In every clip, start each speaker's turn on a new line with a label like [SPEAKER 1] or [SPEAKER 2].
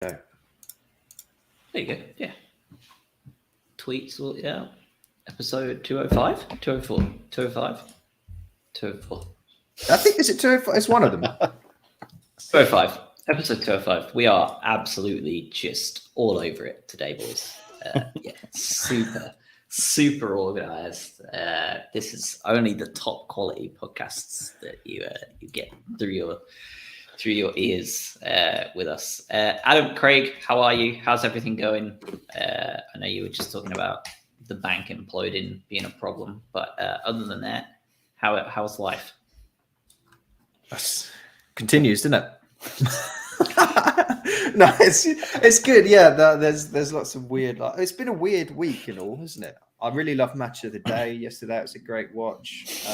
[SPEAKER 1] There you go. Yeah. Tweets. Well, yeah. Episode 205, 204, 205, 204.
[SPEAKER 2] I think is it 205? It's one of them.
[SPEAKER 1] 205. Episode 205. We are absolutely just all over it today, boys. Yeah, super organized. This is only the top quality podcasts that you get through your ears with us. Adam, Craig, how are you? How's everything going? I know you were just talking about the bank imploding being a problem, but other than that, how's life?
[SPEAKER 2] Continues, doesn't it? No, it's good. Yeah, there's lots of weird. It's been a weird week and all, isn't it? I really love Match of the Day yesterday. It was a great watch.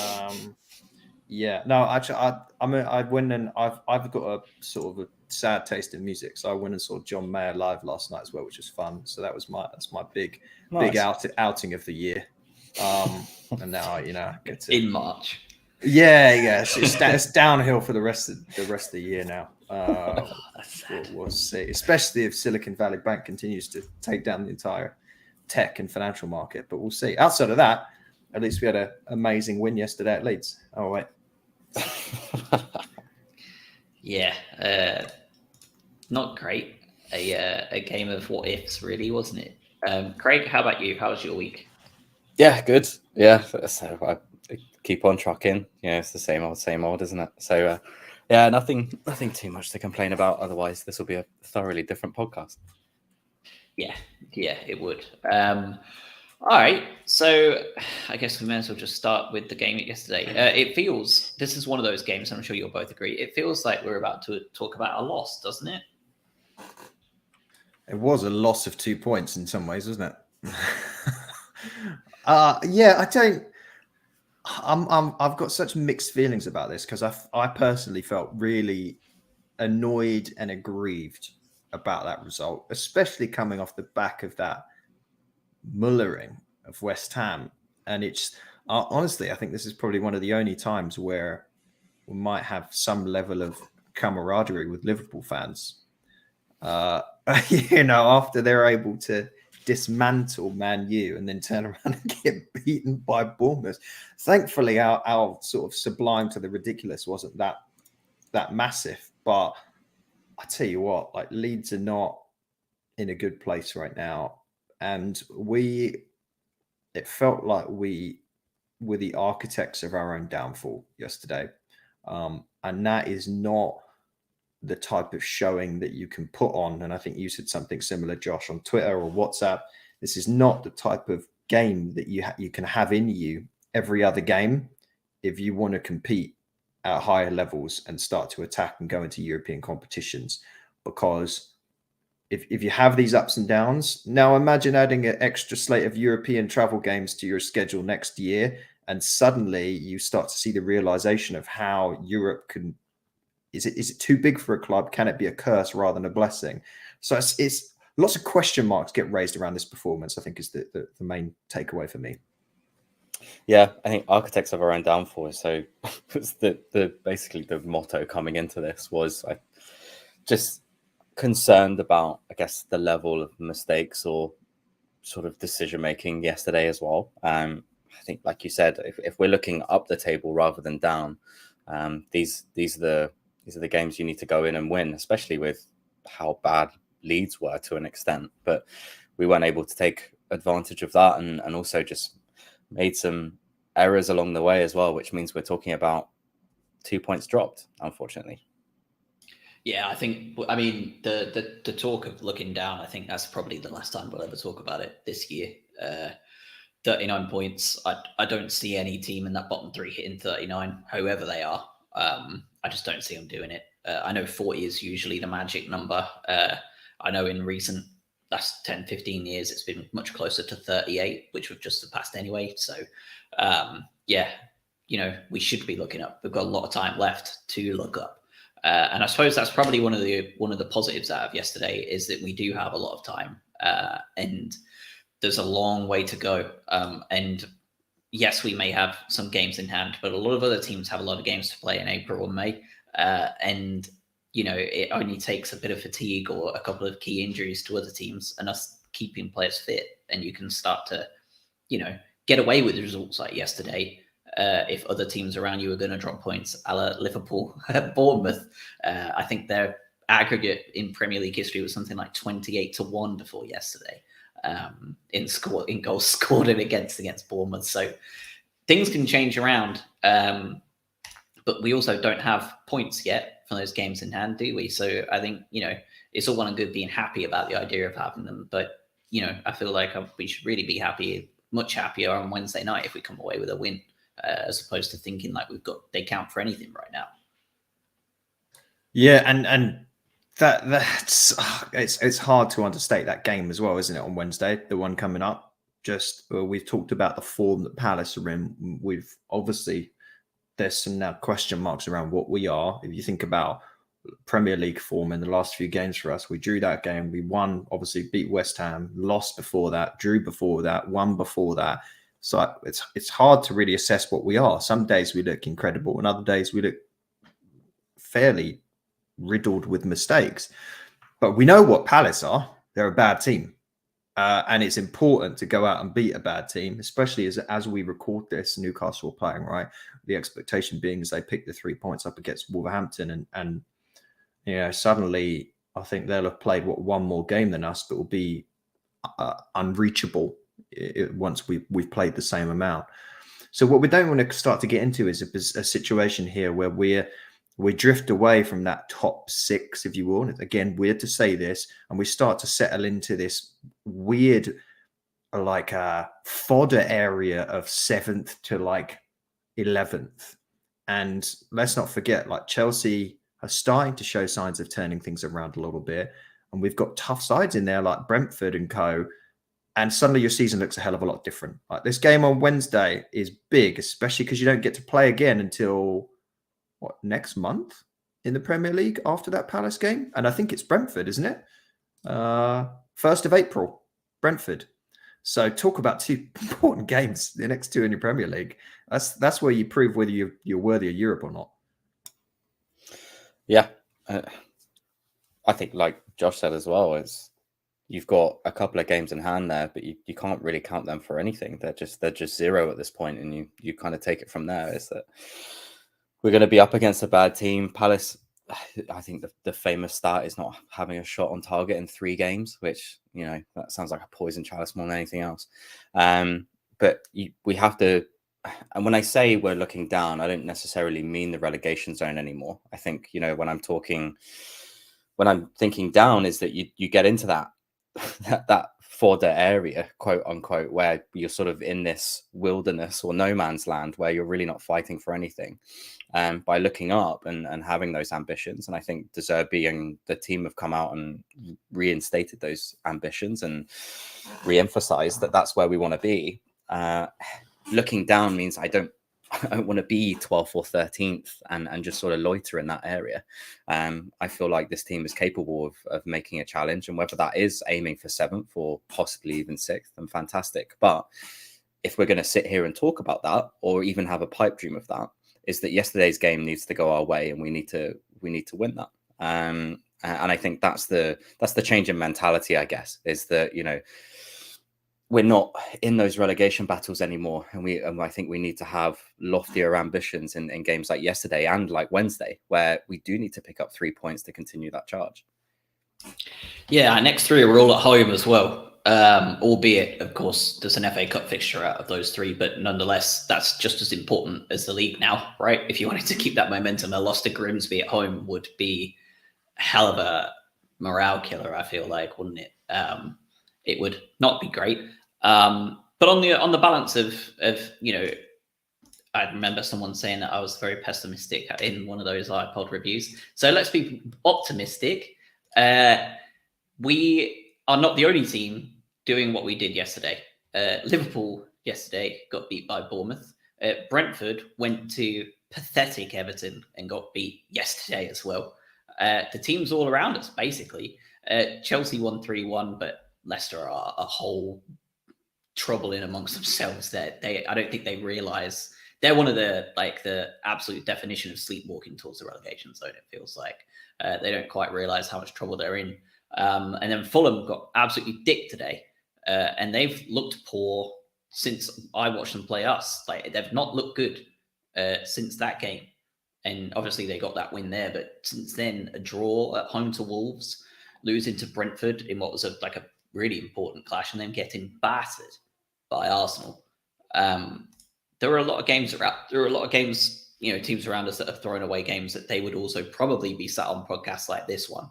[SPEAKER 2] Yeah, no, actually, I went and I've got a sort of a sad taste in music, so I went and saw John Mayer live last night as well, which was fun. So that's my big outing of the year. And now I get to
[SPEAKER 1] in March.
[SPEAKER 2] Yeah, it's downhill for the rest of the year now. We'll see, especially if Silicon Valley Bank continues to take down the entire tech and financial market. But we'll see. Outside of that, at least we had an amazing win yesterday at Leeds. Oh wait.
[SPEAKER 1] Yeah, not great. A game of what ifs, really, wasn't it? Craig, how about you? How was your week?
[SPEAKER 3] Yeah, good. Yeah, so I keep on trucking. Yeah, it's the same old, isn't it? So, yeah, nothing too much to complain about. Otherwise, this will be a thoroughly different podcast.
[SPEAKER 1] Yeah, it would. All right, so I guess we may as well just start with the game yesterday. This is one of those games, I'm sure you'll both agree, it feels like we're about to talk about a loss, doesn't it?
[SPEAKER 2] It was a loss of 2 points in some ways, wasn't it? Yeah, I've got such mixed feelings about this because I personally felt really annoyed and aggrieved about that result, especially coming off the back of that mullering of West Ham. And it's honestly, I think this is probably one of the only times where we might have some level of camaraderie with Liverpool fans. After they're able to dismantle Man U and then turn around and get beaten by Bournemouth. Thankfully, our sort of sublime to the ridiculous wasn't that massive. But I tell you what, like Leeds are not in a good place right now. And it felt like we were the architects of our own downfall yesterday. And that is not the type of showing that you can put on. And I think you said something similar, Josh, on Twitter or WhatsApp. This is not the type of game that you can have in you every other game if you want to compete at higher levels and start to attack and go into European competitions. Because if you have these ups and downs, now imagine adding an extra slate of European travel games to your schedule next year, and suddenly you start to see the realization of how Europe can. Is it too big for a club? Can it be a curse rather than a blessing? So it's lots of question marks get raised around this performance, I think, is the main takeaway for me.
[SPEAKER 3] Yeah, I think architects of our own downfall. So basically the motto coming into this was I just concerned about, I guess, the level of mistakes or sort of decision making yesterday as well. I think, like you said, if we're looking up the table rather than down, these are the games you need to go in and win, especially with how bad Leeds were to an extent. But we weren't able to take advantage of that and also just made some errors along the way as well, which means we're talking about 2 points dropped, unfortunately.
[SPEAKER 1] Yeah, I mean, the talk of looking down, I think that's probably the last time we'll ever talk about it this year. 39 points. I don't see any team in that bottom three hitting 39, whoever they are. I just don't see them doing it. I know 40 is usually the magic number. I know in recent last 10, 15 years, it's been much closer to 38, which we've just surpassed anyway. So, yeah, we should be looking up. We've got a lot of time left to look up. And I suppose that's probably one of the positives out of yesterday is that we do have a lot of time, and there's a long way to go. And yes, we may have some games in hand, but a lot of other teams have a lot of games to play in April and May. And it only takes a bit of fatigue or a couple of key injuries to other teams and us keeping players fit, and you can start to, get away with results like yesterday. If other teams around you are going to drop points, a la Liverpool, Bournemouth, I think their aggregate in Premier League history was something like 28-1 before yesterday, in goals scored and against Bournemouth. So things can change around, but we also don't have points yet from those games in hand, do we? So I think it's all well and good being happy about the idea of having them, but I feel like we should really be much happier on Wednesday night if we come away with a win, as opposed to thinking like they count for anything right now.
[SPEAKER 2] Yeah, and that's it's hard to understate that game as well, isn't it? On Wednesday, the one coming up. We've talked about the form that Palace are in. We've obviously, there's some now question marks around what we are. If you think about Premier League form in the last few games for us, we drew that game, we won, obviously beat West Ham, lost before that, drew before that, won before that. So it's hard to really assess what we are. Some days we look incredible, and other days we look fairly riddled with mistakes. But we know what Palace are. They're a bad team. And it's important to go out and beat a bad team, especially as we record this. Newcastle are playing, right? The expectation being is they pick the 3 points up against Wolverhampton, and suddenly I think they'll have played one more game than us, but will be unreachable once we've played the same amount. So what we don't want to start to get into is a situation here where we drift away from that top six, if you will. And again, weird to say this, and we start to settle into this weird, like fodder area of 7th to like 11th. And let's not forget, like Chelsea are starting to show signs of turning things around a little bit. And we've got tough sides in there like Brentford and co. And suddenly your season looks a hell of a lot different. Like this game on Wednesday is big, especially because you don't get to play again until next month in the Premier League after that Palace game. And I think it's Brentford, isn't it? 1st of April, Brentford. So talk about two important games, the next two in your Premier League. That's where you prove whether you're worthy of Europe or not.
[SPEAKER 3] Yeah. I think like Josh said as well, you've got a couple of games in hand there, but you can't really count them for anything. They're just zero at this point, and you kind of take it from there. Is that we're going to be up against a bad team. Palace, I think the famous stat is not having a shot on target in 3 games, which, that sounds like a poison chalice more than anything else. But we have to, and when I say we're looking down, I don't necessarily mean the relegation zone anymore. I think, when I'm thinking down is that you get into that fodder area, quote unquote, where you're sort of in this wilderness or no man's land where you're really not fighting for anything, by looking up and having those ambitions. And I think De Zerbi and the team have come out and reinstated those ambitions and re-emphasized that that's where we want to be. Looking down means I don't want to be 12th or 13th and just sort of loiter in that area. I feel like this team is capable of making a challenge, and whether that is aiming for 7th or possibly even 6th, then fantastic. But if we're going to sit here and talk about that, or even have a pipe dream of that, is that yesterday's game needs to go our way, and we need to win that. And I think that's the change in mentality, I guess, is that we're not in those relegation battles anymore, and I think we need to have loftier ambitions in games like yesterday and like Wednesday, where we do need to pick up 3 points to continue that charge.
[SPEAKER 1] Yeah, our next 3 are all at home as well. Albeit, of course, there's an FA Cup fixture out of those 3, but nonetheless, that's just as important as the league now, right? If you wanted to keep that momentum, a loss to Grimsby at home would be a hell of a morale killer, I feel like, wouldn't it? It would not be great. But on the balance of I remember someone saying that I was very pessimistic in one of those iPod reviews. So let's be optimistic. We are not the only team doing what we did yesterday. Liverpool yesterday got beat by Bournemouth. Brentford went to pathetic Everton and got beat yesterday as well. The teams all around us, basically. Chelsea won 3-1, but Leicester are a whole trouble in amongst themselves. I don't think they realise they're one of the absolute definition of sleepwalking towards the relegation zone. It feels like they don't quite realise how much trouble they're in. And then Fulham got absolutely dicked today, and they've looked poor since I watched them play us. Like, they've not looked good since that game. And obviously they got that win there, but since then, a draw at home to Wolves, losing to Brentford in what was a really important clash, and then getting battered by Arsenal. There were a lot of games teams around us that have thrown away games that they would also probably be sat on podcasts like this one,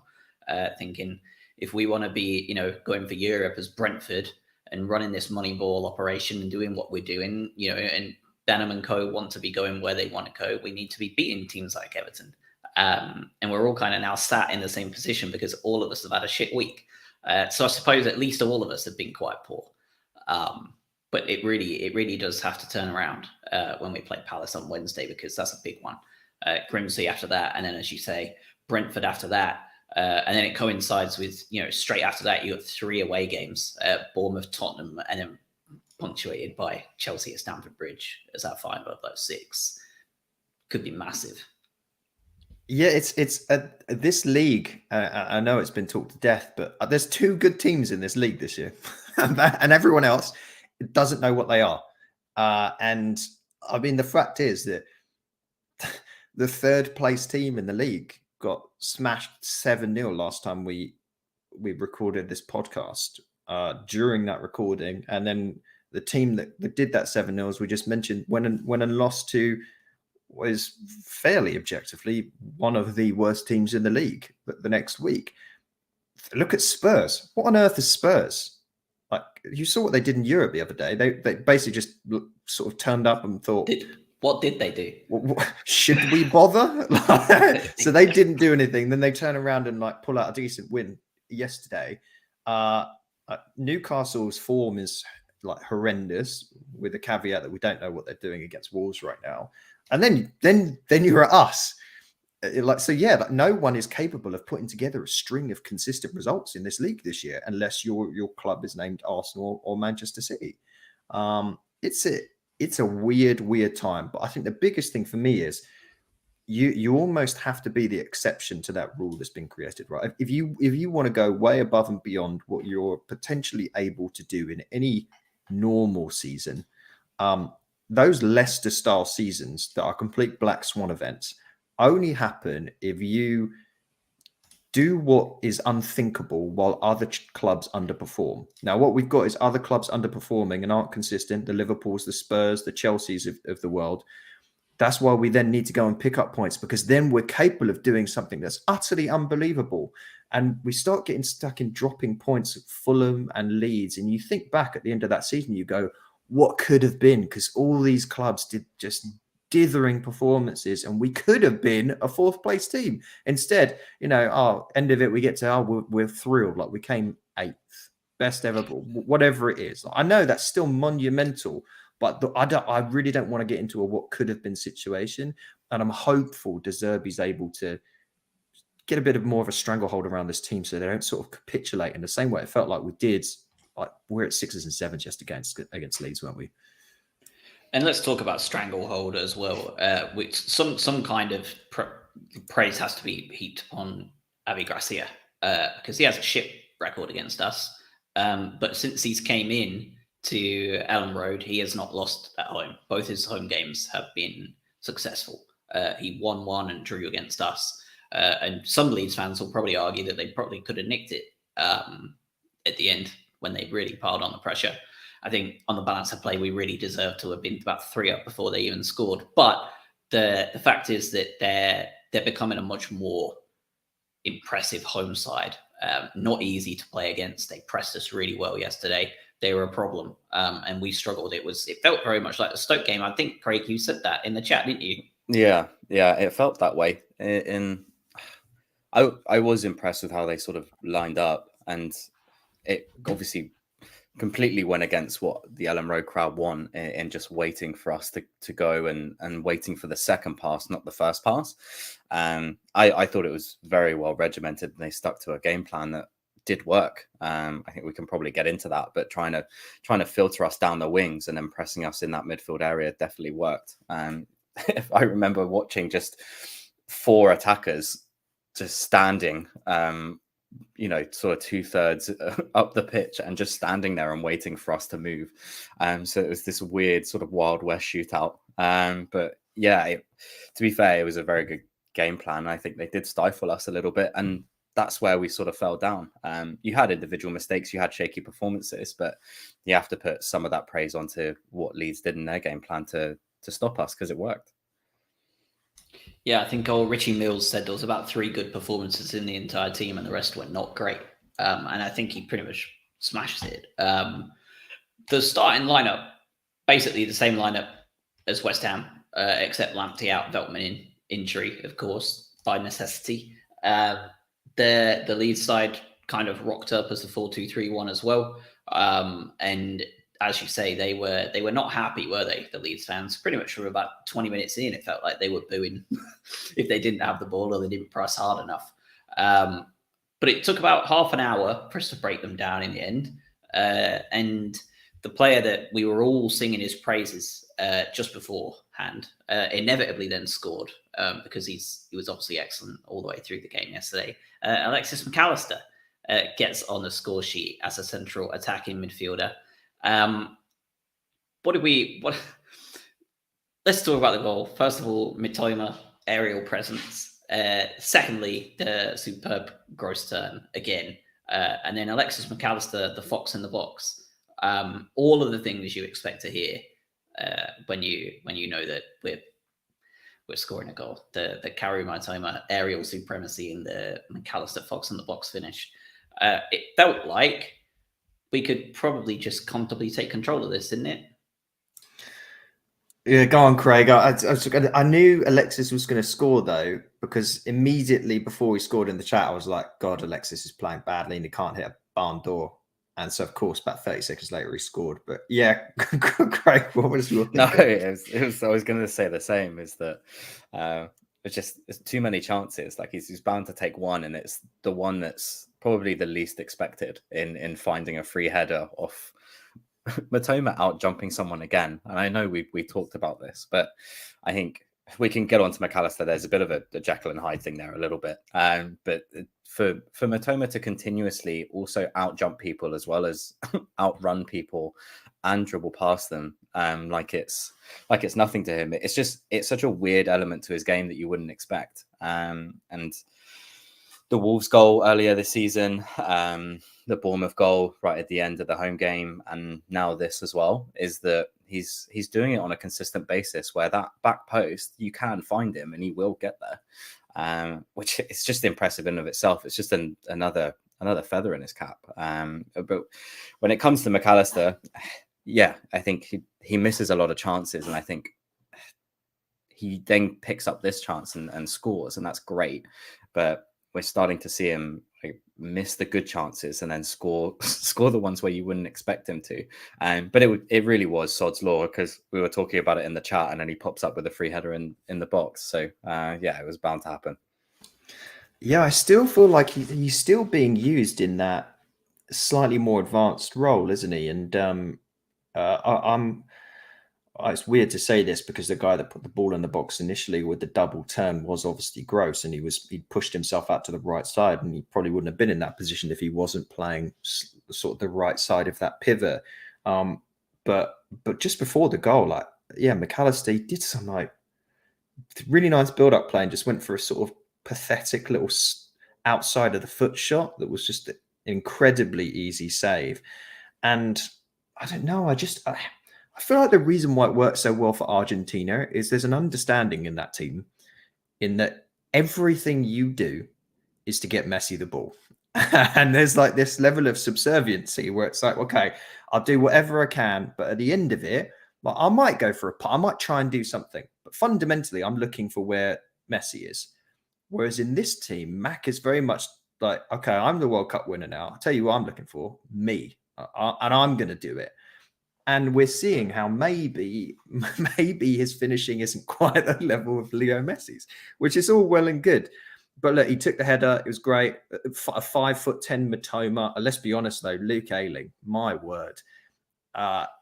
[SPEAKER 1] thinking, if we want to be, going for Europe as Brentford and running this money ball operation and doing what we're doing, and Benham and co want to be going where they want to go, we need to be beating teams like Everton. And we're all kind of now sat in the same position because all of us have had a shit week. So I suppose at least all of us have been quite poor. But it really does have to turn around when we play Palace on Wednesday, because that's a big one. Grimsby after that, and then, as you say, Brentford after that. And then it coincides with, straight after that, you got 3 away games, Bournemouth, Tottenham, and then punctuated by Chelsea at Stamford Bridge as our final of those 6. Could be massive.
[SPEAKER 2] Yeah, it's this league. I know it's been talked to death, but there's 2 good teams in this league this year, and everyone else doesn't know what they are. And I mean, the fact is that the 3rd place team in the league got smashed 7-0 last time we recorded this podcast. During that recording, and then the team that did that 7-0, as we just mentioned, went and lost to was fairly objectively one of the worst teams in the league the next week. Look at Spurs. What on earth is Spurs? Like, you saw what they did in Europe the other day. They basically just sort of turned up and thought,
[SPEAKER 1] what did they do?
[SPEAKER 2] Should we bother? So they didn't do anything. Then they turn around and pull out a decent win yesterday. Newcastle's form is horrendous, with the caveat that we don't know what they're doing against Wolves right now. And then you're at us. No one is capable of putting together a string of consistent results in this league this year, unless your club is named Arsenal or Manchester City. It's a weird time. But I think the biggest thing for me is you almost have to be the exception to that rule that's been created, right? If you want to go way above and beyond what you're potentially able to do in any normal season, those Leicester-style seasons that are complete black swan events only happen if you do what is unthinkable while other clubs underperform. Now, what we've got is other clubs underperforming and aren't consistent. The Liverpools, the Spurs, the Chelseas of the world. That's why we then need to go and pick up points, because then we're capable of doing something that's utterly unbelievable. And we start getting stuck in dropping points at Fulham and Leeds. And you think back at the end of that season, you go, what could have been? Because all these clubs did just dithering performances, and we could have been a 4th place team. Instead, end of it, we get to, we're thrilled. We came 8th, best ever, whatever it is. I know that's still monumental, but I really don't want to get into a what could have been situation. And I'm hopeful De Zerbi's able to get a bit of more of a stranglehold around this team, so they don't sort of capitulate in the same way it felt like we did. We're at 6s and 7s just against Leeds, weren't we?
[SPEAKER 1] And let's talk about stranglehold as well, which some kind of praise has to be heaped upon Avi Gracia, because he has a shit record against us. But since he's came in to Ellen Road, he has not lost at home. Both his home games have been successful. He won 1 and drew against us. And some Leeds fans will probably argue that they probably could have nicked it at the end when they really piled on the pressure. I think on the balance of play, we really deserve to have been about 3 up before they even scored. But the fact is that they're becoming a much more impressive home side. Not easy to play against. They pressed us really well yesterday. They were a problem, and we struggled. It felt very much like the Stoke game. I think, Craig, you said that in the chat, didn't you?
[SPEAKER 3] Yeah, it felt that way. I was impressed with how they sort of lined up, and it obviously completely went against what the Ellen Road crowd want in just waiting for us to go and waiting for the second pass, not the first pass. I thought it was very well regimented, and they stuck to a game plan that did work. I think we can probably get into that, but trying to filter us down the wings and then pressing us in that midfield area definitely worked. If I remember watching just 4 attackers just standing, sort of 2/3 up the pitch and just standing there and waiting for us to move. So it was this weird sort of Wild West shootout. But yeah, to be fair, it was a very good game plan. I think they did stifle us a little bit, and that's where we sort of fell down. You had individual mistakes, you had shaky performances, but you have to put some of that praise onto what Leeds did in their game plan to stop us, because it worked.
[SPEAKER 1] Yeah, I think old Richie Mills said there was about 3 good performances in the entire team and the rest were not great. And I think he pretty much smashed it. The starting lineup, basically the same lineup as West Ham, except Lamptey out, Veltman in injury, of course, by necessity. The Leeds side kind of rocked up as a 4-2-3-1 as well. And as you say, they were not happy, were they? The Leeds fans, pretty much from about 20 minutes in, it felt like they were booing if they didn't have the ball or they didn't press hard enough. But it took about half an hour for us to break them down in the end. And the player that we were all singing his praises just beforehand inevitably then scored because he was obviously excellent all the way through the game yesterday. Alexis McAllister gets on the score sheet as a central attacking midfielder. Let's talk about the goal. First of all, Mitoma, aerial presence. Secondly, the superb gross turn again. And then Alexis McAllister, the fox in the box. All of the things you expect to hear when you know that we're scoring a goal. The Karu Mitoma aerial supremacy and the McAllister fox in the box finish. It felt like we could probably just comfortably take control of this, didn't it?
[SPEAKER 2] Yeah, go on, Craig. I knew Alexis was going to score, though, because immediately before he scored in the chat, I was like, God, Alexis is playing badly and he can't hit a barn door. And so, of course, about 30 seconds later, he scored. But yeah, Craig, what was your thinking?
[SPEAKER 3] No, it was I was going to say the same, is that it's too many chances. Like he's bound to take one, and it's the one that's probably the least expected in finding a free header off Matoma out jumping someone again. And I know we talked about this, but I think we can get on to McAllister. There's a bit of a Jekyll and Hyde thing there a little bit. But for Matoma to continuously also out jump people as well as outrun people and dribble past them, like it's nothing to him. It's such a weird element to his game that you wouldn't expect. And the Wolves goal earlier this season, the Bournemouth goal right at the end of the home game, and now this as well, is that he's doing it on a consistent basis where that back post, you can find him and he will get there, which is just impressive in of itself. It's just another feather in his cap. But when it comes to McAllister, yeah, I think he misses a lot of chances, and I think he then picks up this chance and scores, and that's great. But we're starting to see him miss the good chances and then score the ones where you wouldn't expect him to. But it really was sod's law, because we were talking about it in the chat, and then he pops up with a free header in the box. So yeah, it was bound to happen. Yeah,
[SPEAKER 2] I still feel like he's still being used in that slightly more advanced role, isn't he? And it's weird to say this, because the guy that put the ball in the box initially with the double turn was obviously Gross, and he pushed himself out to the right side, and he probably wouldn't have been in that position if he wasn't playing sort of the right side of that pivot. But just before the goal, McAllister did some really nice build-up play and just went for a sort of pathetic little outside of the foot shot that was just an incredibly easy save. And I don't know, I feel like the reason why it works so well for Argentina is there's an understanding in that team in that everything you do is to get Messi the ball. And there's like this level of subserviency where it's like, okay, I'll do whatever I can, but at the end of it, I might go for I might try and do something. But fundamentally, I'm looking for where Messi is. Whereas in this team, Mac is very much like, okay, I'm the World Cup winner now. I'll tell you what I'm looking for, me. And I'm going to do it. And we're seeing how maybe his finishing isn't quite at the level of Leo Messi's, which is all well and good. But look, he took the header. It was great. A 5'10" Matoma. Let's be honest though, Luke Ayling, my word,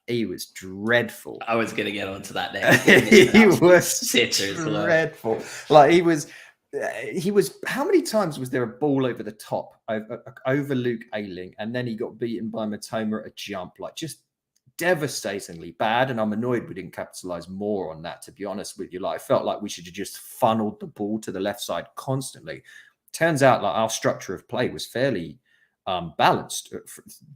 [SPEAKER 2] he was dreadful.
[SPEAKER 1] I was going to get onto that next.
[SPEAKER 2] He was
[SPEAKER 1] sitter as well.
[SPEAKER 2] dreadful. Like he was. How many times was there a ball over the top over Luke Ayling, and then he got beaten by Matoma at a jump, like just devastatingly bad. And I'm annoyed we didn't capitalize more on that, to be honest with you. Like I felt like we should have just funneled the ball to the left side constantly. Turns out like our structure of play was fairly balanced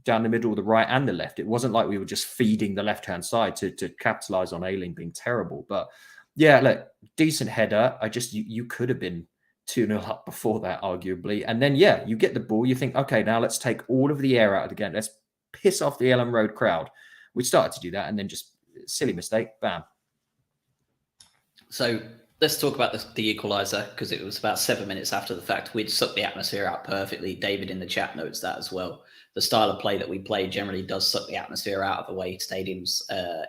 [SPEAKER 2] down the middle, the right and the left. It wasn't like we were just feeding the left-hand side to capitalize on Ayling being terrible. But yeah, look, decent header. You could have been 2-0 up before that, arguably. And then, yeah, you get the ball. You think, okay, now let's take all of the air out of the game. Let's piss off the Ellen Road crowd. We started to do that, and then just silly mistake, bam.
[SPEAKER 1] So let's talk about the equaliser, because it was about 7 minutes after the fact. We'd sucked the atmosphere out perfectly. David in the chat notes that as well. The style of play that we play generally does suck the atmosphere out of away stadiums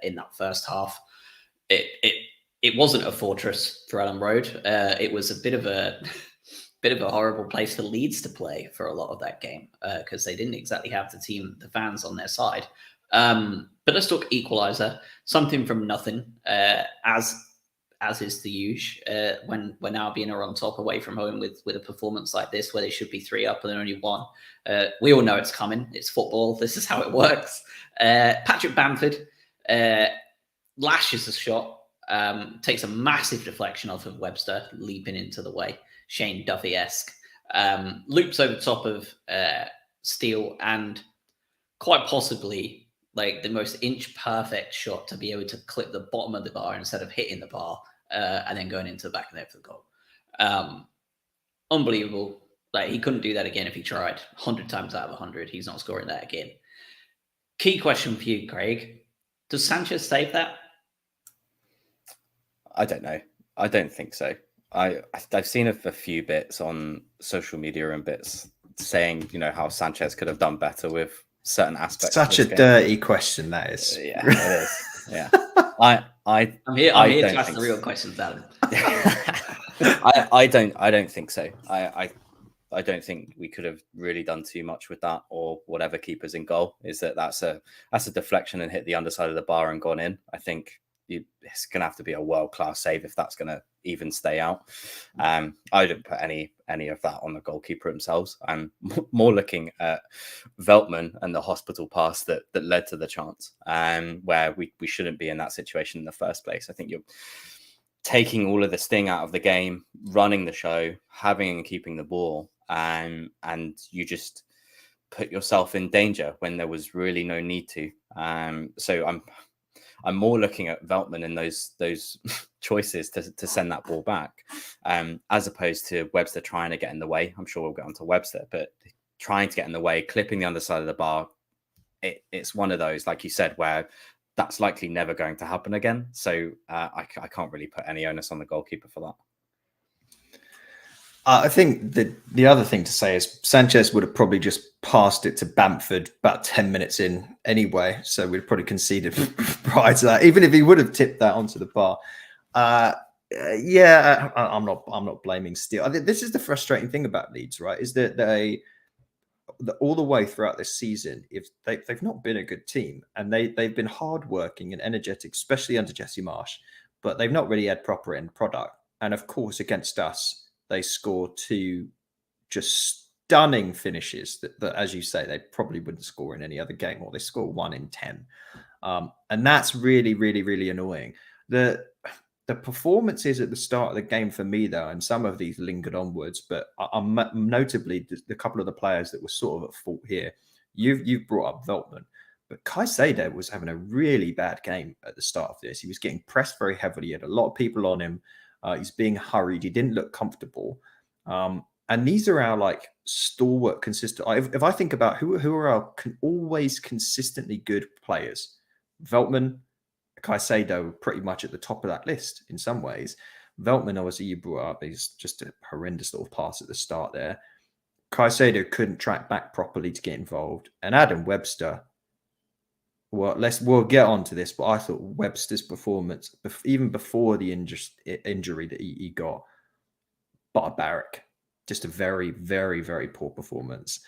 [SPEAKER 1] in that first half. It wasn't a fortress for Ellen Road. It was a bit of a horrible place for Leeds to play for a lot of that game because they didn't exactly have the fans on their side. But let's talk equaliser. Something from nothing, as is the usual. When Albion are on top away from home with a performance like this, where they should be 3 up and then only 1. We all know it's coming. It's football. This is how it works. Patrick Bamford lashes a shot. Takes a massive deflection off of Webster, leaping into the way, Shane Duffy-esque. Loops over top of Steele, and quite possibly like the most inch perfect shot to be able to clip the bottom of the bar instead of hitting the bar and then going into the back of the net for the goal. Unbelievable. Like he couldn't do that again if he tried. 100 times out of 100, he's not scoring that again. Key question for you, Craig. Does Sanchez save that?
[SPEAKER 3] I don't know. I don't think so. I've seen a few bits on social media and bits saying, how Sanchez could have done better with certain aspects.
[SPEAKER 2] Such a dirty question that is.
[SPEAKER 3] Yeah, it is. Yeah.
[SPEAKER 1] I'm here to ask the real questions, Alan.
[SPEAKER 3] I don't think so. I don't think we could have really done too much with that, or whatever keeper's in goal. That's a deflection and hit the underside of the bar and gone in. I think it's going to have to be a world-class save if that's going to even stay out. I don't put any of that on the goalkeeper themselves. I'm more looking at Veltman and the hospital pass that led to the chance, where we shouldn't be in that situation in the first place. I think you're taking all of the sting out of the game, running the show, having and keeping the ball, and you just put yourself in danger when there was really no need to. So I'm more looking at Veltman and those choices to send that ball back, as opposed to Webster trying to get in the way. I'm sure we'll get onto Webster, but trying to get in the way, clipping the underside of the bar, it's one of those, like you said, where that's likely never going to happen again. So I can't really put any onus on the goalkeeper for that.
[SPEAKER 2] I think the other thing to say is Sanchez would have probably just passed it to Bamford about 10 minutes in anyway. So we'd probably conceded prior to that, even if he would have tipped that onto the bar. I'm not blaming Steele. I think this is the frustrating thing about Leeds, right? Is that all the way throughout this season, if they've not been a good team, and they've been hardworking and energetic, especially under Jesse Marsh, but they've not really had proper end product. And of course, against us, they score 2 just stunning finishes that, as you say, they probably wouldn't score in any other game, or they score 1 in 10. And that's really, really, really annoying. The performances at the start of the game for me, though, and some of these lingered onwards, but notably the couple of the players that were sort of at fault here. You've brought up Veltman, but Caicedo was having a really bad game at the start of this. He was getting pressed very heavily. He had a lot of people on him. He's being hurried. He didn't look comfortable. And these are our stalwart, consistent. If I think about who are our always consistently good players, Veltman, Caicedo, pretty much at the top of that list in some ways. Veltman, obviously, you brought up. He's just a horrendous little pass at the start there. Caicedo couldn't track back properly to get involved, and Adam Webster. Well, we'll get on to this, but I thought Webster's performance, even before the injury that he got, barbaric. Just a very, very, very poor performance.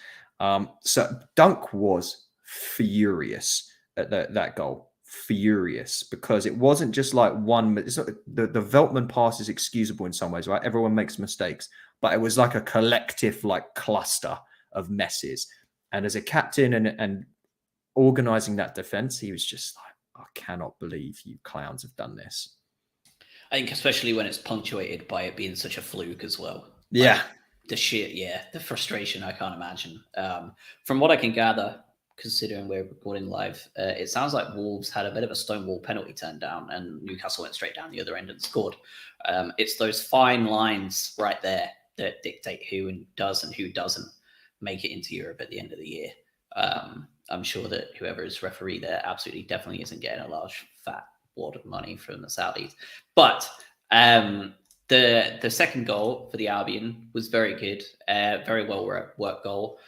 [SPEAKER 2] So Dunk was furious at that goal. Furious, because it wasn't just like one. It's not, the Veltman pass is excusable in some ways, right? Everyone makes mistakes, but it was like a collective like cluster of messes. And as a captain and organizing that defense, he was just like, I cannot believe you clowns have done this.
[SPEAKER 1] I think especially when it's punctuated by it being such a fluke as well.
[SPEAKER 2] Yeah.
[SPEAKER 1] Like, the frustration, I can't imagine. From what I can gather, considering we're recording live, it sounds like Wolves had a bit of a stonewall penalty turned down, and Newcastle went straight down the other end and scored. It's those fine lines right there that dictate who does and who doesn't make it into Europe at the end of the year. I'm sure that whoever is referee there absolutely definitely isn't getting a large fat wad of money from the Saudis. But the second goal for the Albion was very good, very well worked goal.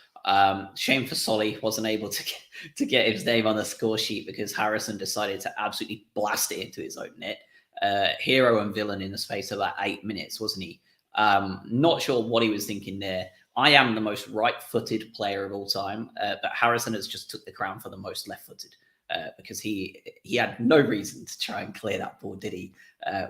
[SPEAKER 1] Shame for Solly wasn't able to get his name on the score sheet because Harrison decided to absolutely blast it into his own net. Hero and villain in the space of about 8 minutes, wasn't he? Not sure what he was thinking there. I am the most right-footed player of all time, but Harrison has just took the crown for the most left-footed because he had no reason to try and clear that ball, did he,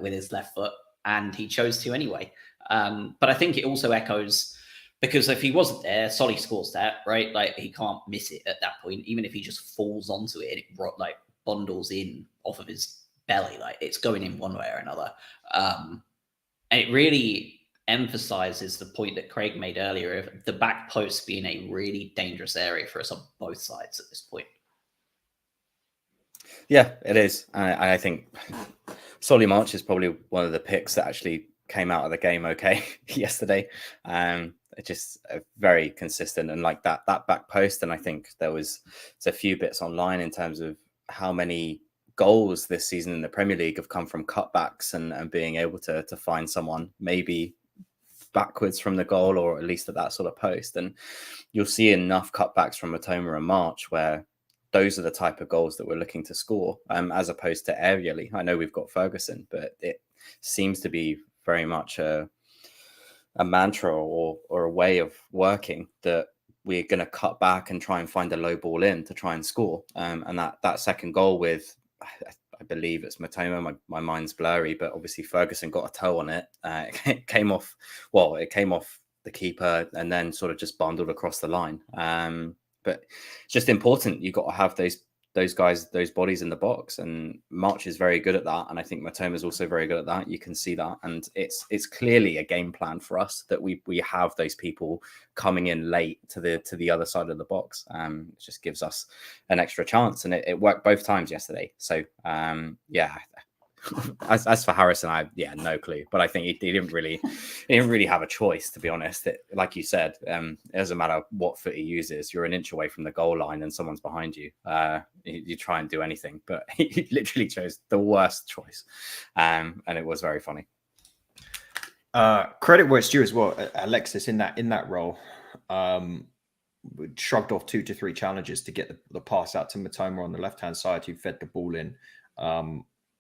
[SPEAKER 1] with his left foot? And he chose to anyway. But I think it also echoes, because if he wasn't there, Solly scores that, right? Like, he can't miss it at that point. Even if he just falls onto it and it like bundles in off of his belly, like it's going in one way or another. And it really emphasizes the point that Craig made earlier of the back post being a really dangerous area for us on both sides at this point.
[SPEAKER 3] Yeah, it is. I think Solly March is probably one of the picks that actually came out of the game okay yesterday. Just very consistent, and like that back post. And I think there's a few bits online in terms of how many goals this season in the Premier League have come from cutbacks and being able to find someone maybe backwards from the goal, or at least at that sort of post. And you'll see enough cutbacks from Matoma and March where those are the type of goals that we're looking to score, as opposed to aerially. I know we've got Ferguson, but it seems to be very much a mantra or a way of working that we're going to cut back and try and find a low ball in to try and score. And that second goal with, I believe it's Matoma, my mind's blurry, but obviously Ferguson got a toe on it. It came off the keeper and then sort of just bundled across the line. But it's just important. You've got to have those guys, those bodies in the box, and March is very good at that. And I think Matoma is also very good at that. You can see that. And it's clearly a game plan for us that we have those people coming in late to the other side of the box. It just gives us an extra chance. And it worked both times yesterday. So, yeah. As for Harrison, no clue, but I think he didn't really have a choice, to be honest. Like you said, it doesn't matter what foot he uses. You're an inch away from the goal line and someone's behind you. You try and do anything, but he literally chose the worst choice, and it was very funny.
[SPEAKER 2] Credit where it's due as well. Alexis in that role shrugged off 2 to 3 challenges to get the pass out to Matoma on the left hand side, who fed the ball in.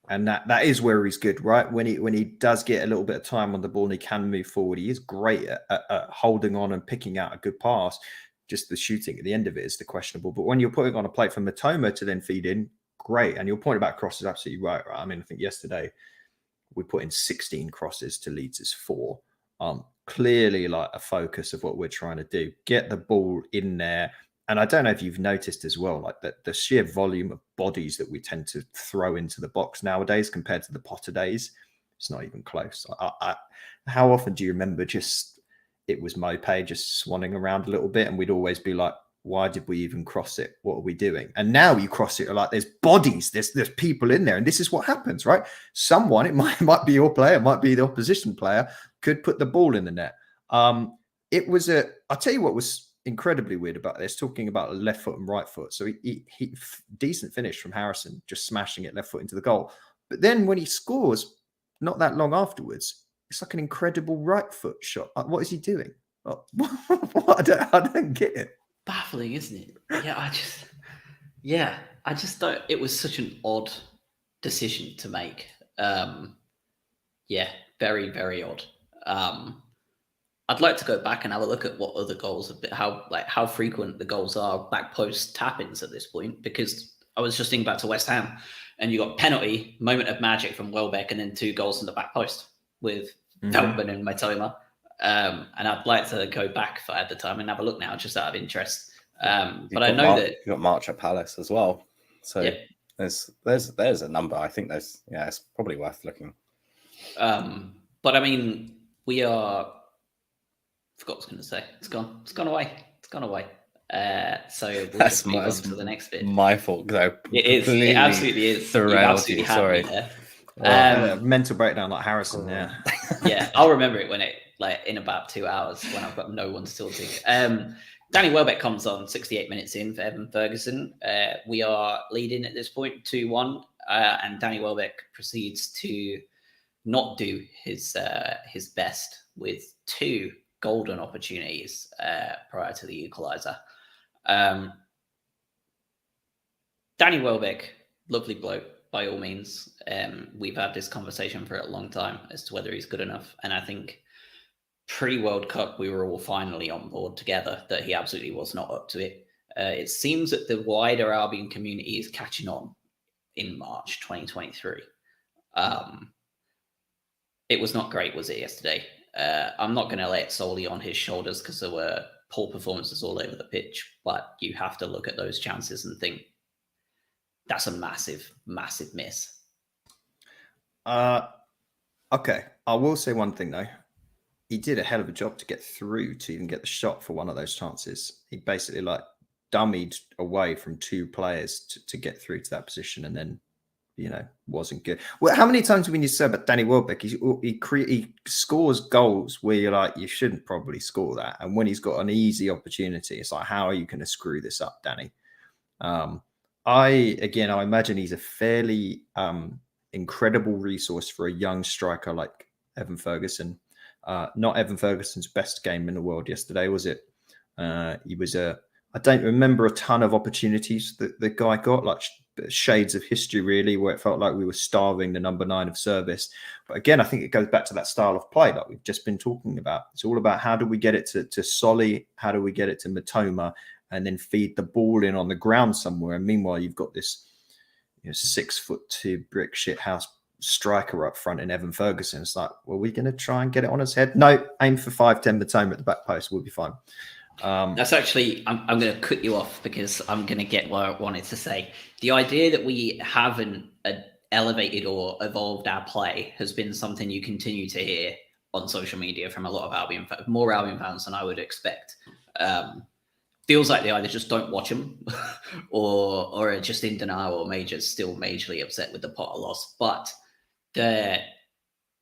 [SPEAKER 2] And that is where he's good, right? When he does get a little bit of time on the ball and he can move forward, he is great at holding on and picking out a good pass. Just the shooting at the end of it is the questionable. But when you're putting on a plate for Matoma to then feed in, great. And your point about cross is absolutely right? I mean, I think yesterday we put in 16 crosses to Leeds' 4. Clearly like a focus of what we're trying to do. Get the ball in there. And I don't know if you've noticed as well, like the sheer volume of bodies that we tend to throw into the box nowadays compared to the Potter days, it's not even close. How often do you remember it was Mopé just swanning around a little bit and we'd always be like, why did we even cross it? What are we doing? And now you cross it like there's bodies, there's people in there. And this is what happens, right? Someone, it might be your player, it might be the opposition player, could put the ball in the net. I'll tell you what was incredibly weird about this, talking about left foot and right foot. So he decent finish from Harrison, just smashing it left foot into the goal. But then when he scores, not that long afterwards, it's like an incredible right foot shot. What is he doing? I don't get it.
[SPEAKER 1] Baffling, isn't it? I just don't. It was such an odd decision to make. Very, very odd. I'd like to go back and have a look at what other goals have been, how frequent the goals are back post tap-ins at this point, because I was just thinking back to West Ham and you got penalty, moment of magic from Welbeck, and then 2 goals in the back post with Veltman and Matoma. And I'd like to go back if I had the time and have a look now, just out of interest. But I know that
[SPEAKER 3] you got March at Palace as well. So
[SPEAKER 1] yeah.
[SPEAKER 3] there's a number. I think it's probably worth looking.
[SPEAKER 1] But I mean, we are. Forgot what I was going to say. It's gone. It's gone away. It's gone away. So we'll just move on to the next bit.
[SPEAKER 3] My fault.
[SPEAKER 1] It is. It absolutely is. You absolutely
[SPEAKER 3] sorry.
[SPEAKER 1] There.
[SPEAKER 2] Mental breakdown like Harrison. Yeah.
[SPEAKER 1] Yeah, I'll remember it when it in about 2 hours when I've got no one to talk to. Danny Welbeck comes on 68 minutes in for Evan Ferguson. We are leading at this point 2-1, and Danny Welbeck proceeds to not do his best with 2 golden opportunities prior to the equaliser. Danny Welbeck, lovely bloke by all means. We've had this conversation for a long time as to whether he's good enough, and I think pre-World Cup we were all finally on board together that he absolutely was not up to it. It seems that the wider Albion community is catching on in March 2023. It was not great, was it, yesterday? I'm not going to lay it solely on his shoulders because there were poor performances all over the pitch, but you have to look at those chances and think that's a massive, massive miss.
[SPEAKER 2] Okay, I will say one thing though. He did a hell of a job to get through to even get the shot for one of those chances. He basically dummied away from 2 players to get through to that position, and then wasn't good. Well, how many times have we said about Danny Welbeck? He scores goals where you're like, you shouldn't probably score that, and when he's got an easy opportunity, it's like, how are you going to screw this up, Danny? I imagine he's a fairly incredible resource for a young striker like Evan Ferguson. Not Evan Ferguson's best game in the world yesterday, was it? He was I don't remember a ton of opportunities that the guy got, like shades of history, really, where it felt like we were starving the number 9 of service. But again, I think it goes back to that style of play that we've just been talking about. It's all about how do we get it to Solly, how do we get it to Matoma, and then feed the ball in on the ground somewhere. And meanwhile, you've got this 6'2" brick shit house striker up front in Evan Ferguson. It's like, well, we're going to try and get it on his head. No, aim for 5'10" Matoma at the back post. We'll be fine.
[SPEAKER 1] That's actually, I'm going to cut you off because I'm going to get what I wanted to say. The idea that we haven't elevated or evolved our play has been something you continue to hear on social media from a lot of more Albion fans than I would expect. Feels like they either just don't watch them or are just in denial or still majorly upset with the Potter loss. But the